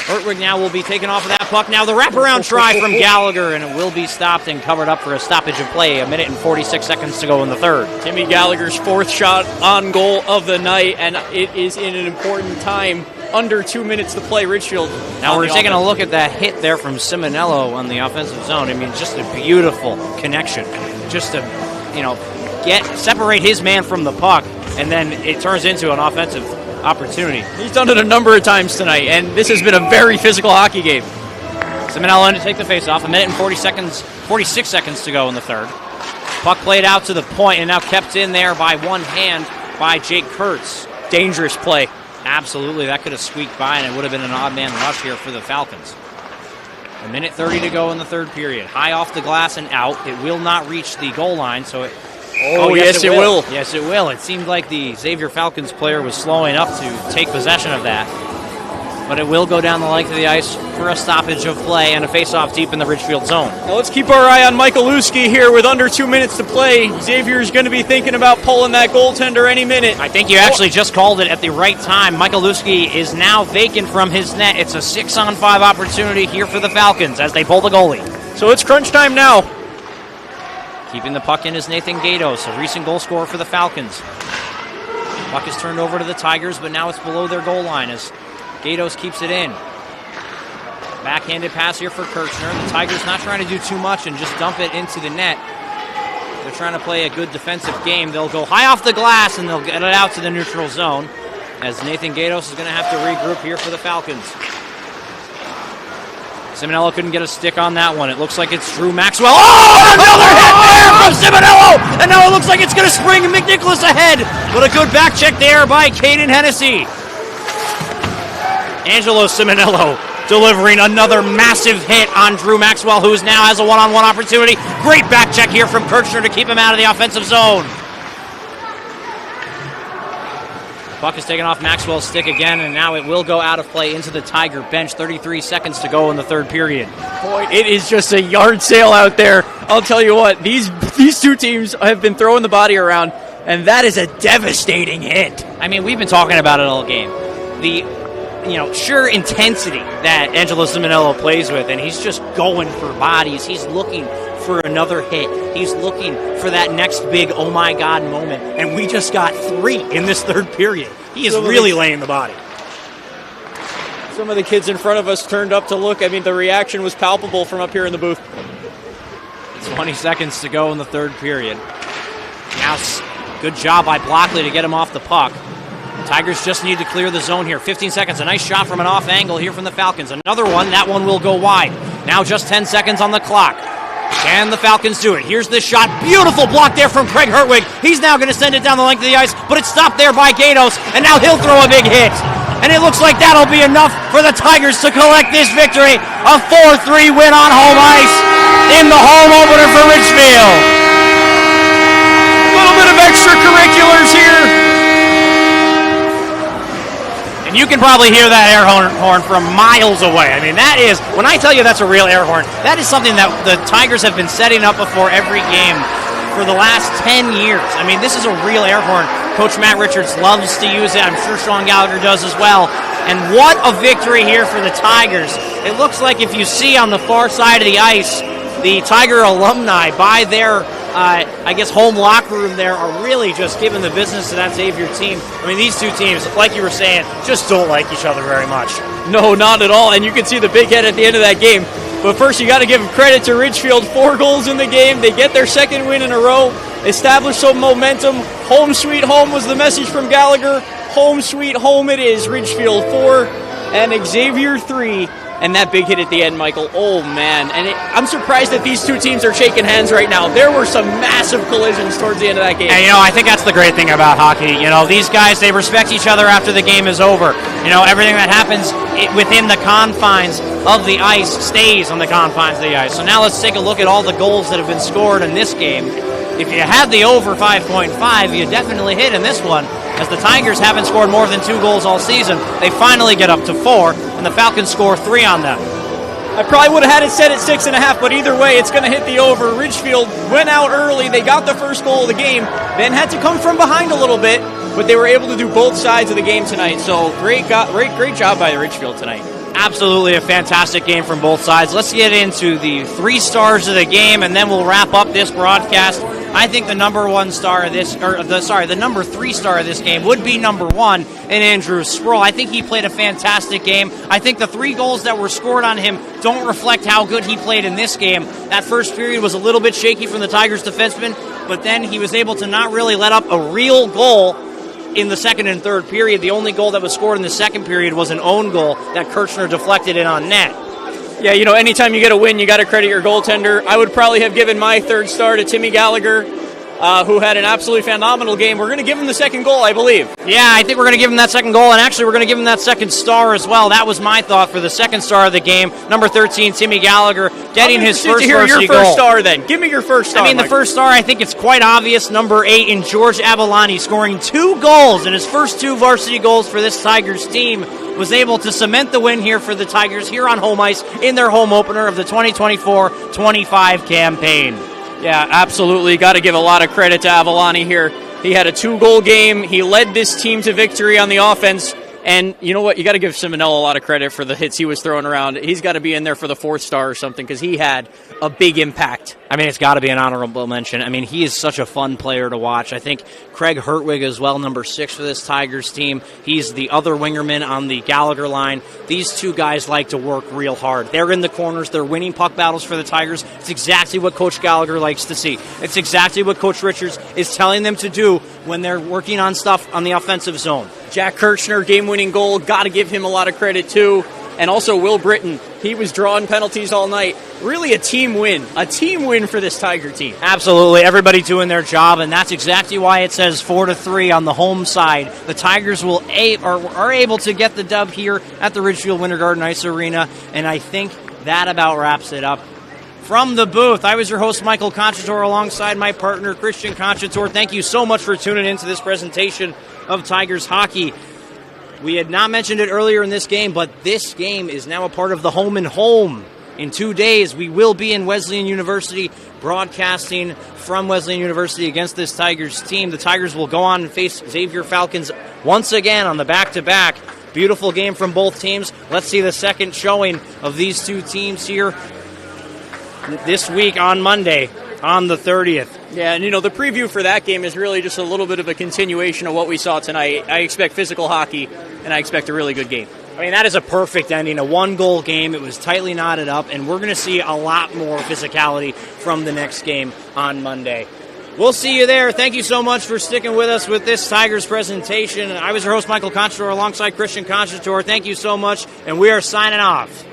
Hertwig now will be taken off of that puck. Now the wraparound try from Gallagher, and it will be stopped and covered up for a stoppage of play. 1 minute and 46 seconds to go in the third. Timmy Gallagher's 4th shot on goal of the night, and it is in an important time. Under 2 minutes to play, Ridgefield. Now we're taking a look at that hit there from Simonello on the offensive zone. I mean, just a beautiful connection. Just to, separate his man from the puck, and then it turns into an offensive opportunity. He's done it a number of times tonight, and this has been a very physical hockey game. Simonello in to take the face-off. 1 minute and 46 seconds to go in the third. Puck played out to the point and now kept in there by one hand by Jake Kurtz. Dangerous play. Absolutely, that could have squeaked by, and it would have been an odd man rush here for the Falcons. 1 minute 30 to go in the third period. High off the glass and out. It will not reach the goal line, so it... Oh, yes, it will. Yes, it will. It seemed like the Xavier Falcons player was slowing up to take possession of that. But it will go down the length of the ice for a stoppage of play and a face-off deep in the Ridgefield zone. Now let's keep our eye on Michalowski here with under 2 minutes to play. Xavier's going to be thinking about pulling that goaltender any minute. I think you actually just called it at the right time. Michalowski is now vacant from his net. It's a 6-on-5 opportunity here for the Falcons as they pull the goalie. So it's crunch time now. Keeping the puck in is Nathan Gatos, a recent goal scorer for the Falcons. Puck is turned over to the Tigers, but now it's below their goal line as Gatos keeps it in. Backhanded pass here for Kirchner. The Tigers not trying to do too much and just dump it into the net. They're trying to play a good defensive game. They'll go high off the glass and they'll get it out to the neutral zone as Nathan Gatos is going to have to regroup here for the Falcons. Simonello couldn't get a stick on that one. It looks like it's Drew Maxwell. Oh, another hit there from Simonello! And now it looks like it's going to spring McNicholas ahead. But a good back check there by Caden Hennessy. Angelo Simonello delivering another massive hit on Drew Maxwell, who now has a one-on-one opportunity. Great back check here from Kirchner to keep him out of the offensive zone. Puck is taken off Maxwell's stick again, and now it will go out of play into the Tiger bench. 33 seconds to go in the third period. Boy, it is just a yard sale out there. I'll tell you what, these two teams have been throwing the body around, and that is a devastating hit. I mean, we've been talking about it all game. The sheer intensity that Angelo Simonello plays with, and he's just going for bodies. He's looking for another hit. He's looking for that next big oh my god moment, and we just got 3 in this third period. He is really laying the body. Some of the kids in front of us turned up to look. I mean, the reaction was palpable from up here in the booth. 20 seconds to go in the third period. Now, good job by Blockley to get him off the puck. Tigers just need to clear the zone here. 15 seconds. A nice shot from an off angle here from the Falcons. Another one. That one will go wide. Now just 10 seconds on the clock. Can the Falcons do it? Here's this shot. Beautiful block there from Craig Hertwig. He's now going to send it down the length of the ice, but it's stopped there by Gatos, and now he'll throw a big hit. And it looks like that'll be enough for the Tigers to collect this victory. A 4-3 win on home ice in the home opener for Ridgefield. A little bit of extracurriculars here. And you can probably hear that air horn from miles away. I mean, that is, when I tell you that's a real air horn, that is something that the Tigers have been setting up before every game for the last 10 years. I mean, this is a real air horn. Coach Matt Richards loves to use it. I'm sure Sean Gallagher does as well. And what a victory here for the Tigers. It looks like if you see on the far side of the ice, the Tiger alumni by their home locker room there are really just giving the business to that Xavier team. I mean, these two teams, like you were saying, just don't like each other very much. No, not at all. And you can see the big head at the end of that game. But first, you got to give credit to Ridgefield. 4 goals in the game. They get their second win in a row. Establish some momentum. Home sweet home was the message from Gallagher. Home sweet home it is. Ridgefield 4 and Xavier 3. And that big hit at the end, Michael, oh man. And I'm surprised that these two teams are shaking hands right now. There were some massive collisions towards the end of that game. And, I think that's the great thing about hockey. These guys, they respect each other after the game is over. Everything that happens within the confines of the ice stays on the confines of the ice. So now let's take a look at all the goals that have been scored in this game. If you had the over 5.5, you definitely hit in this one. As the Tigers haven't scored more than 2 goals all season, they finally get up to 4, and the Falcons score 3 on them. I probably would have had it set at 6.5, but either way, it's going to hit the over. Ridgefield went out early. They got the first goal of the game, then had to come from behind a little bit, but they were able to do both sides of the game tonight. So great job by Ridgefield tonight. Absolutely a fantastic game from both sides. Let's get into the 3 stars of the game, and then we'll wrap up this broadcast. I think the number 3 star of this game would be number 1 in Andrew Sproul. I think he played a fantastic game. I think the 3 goals that were scored on him don't reflect how good he played in this game. That first period was a little bit shaky from the Tigers defenseman, but then he was able to not really let up a real goal in the second and third period. The only goal that was scored in the second period was an own goal that Kirchner deflected in on net. Yeah, anytime you get a win, you got to credit your goaltender. I would probably have given my 3rd star to Timmy Gallagher, who had an absolutely phenomenal game. We're going to give him the second goal, I believe. Yeah, I think we're going to give him that second goal, and actually we're going to give him that second star as well. That was my thought for the second star of the game. Number 13, Timmy Gallagher, getting his first varsity goal. Your first star, then. Give me your first star. The first star, I think it's quite obvious. Number 8 in George Avalani, scoring 2 goals in his first 2 varsity goals for this Tigers team. Was able to cement the win here for the Tigers here on home ice in their home opener of the 2024-25 campaign. Yeah, absolutely. Got to give a lot of credit to Avalani here. He had a 2-goal game. He led this team to victory on the offense. And you know what? You got to give Simonello a lot of credit for the hits he was throwing around. He's got to be in there for the 4th star or something because he had a big impact. It's got to be an honorable mention. He is such a fun player to watch. I think Craig Hertwig as well, number 6 for this Tigers team. He's the other wingerman on the Gallagher line. These 2 guys like to work real hard. They're in the corners. They're winning puck battles for the Tigers. It's exactly what Coach Gallagher likes to see. It's exactly what Coach Richards is telling them to do when they're working on stuff on the offensive zone. Jack Kirchner, game-winning goal. Got to give him a lot of credit, too. and also Will Britton. He was drawing penalties all night. Really a team win for this Tiger team. Absolutely, everybody doing their job, and that's exactly why it says 4-3 on the home side. The Tigers are able to get the dub here at the Ridgefield Winter Garden Ice Arena, and I think that about wraps it up. From the booth, I was your host, Michael Conchator, alongside my partner, Christian Conchator. Thank you so much for tuning into this presentation of Tigers hockey. We had not mentioned it earlier in this game, but this game is now a part of the Home and Home. In 2 days, we will be in Wesleyan University, broadcasting from Wesleyan University against this Tigers team. The Tigers will go on and face Xavier Falcons once again on the back-to-back. Beautiful game from both teams. Let's see the second showing of these two teams here this week on Monday, on the 30th. Yeah, and the preview for that game is really just a little bit of a continuation of what we saw tonight. I expect physical hockey, and I expect a really good game. I mean, that is a perfect ending, a one-goal game. It was tightly knotted up, and we're going to see a lot more physicality from the next game on Monday. We'll see you there. Thank you so much for sticking with us with this Tigers presentation. I was your host, Michael Conchator, alongside Christian Conchator. Thank you so much, and we are signing off.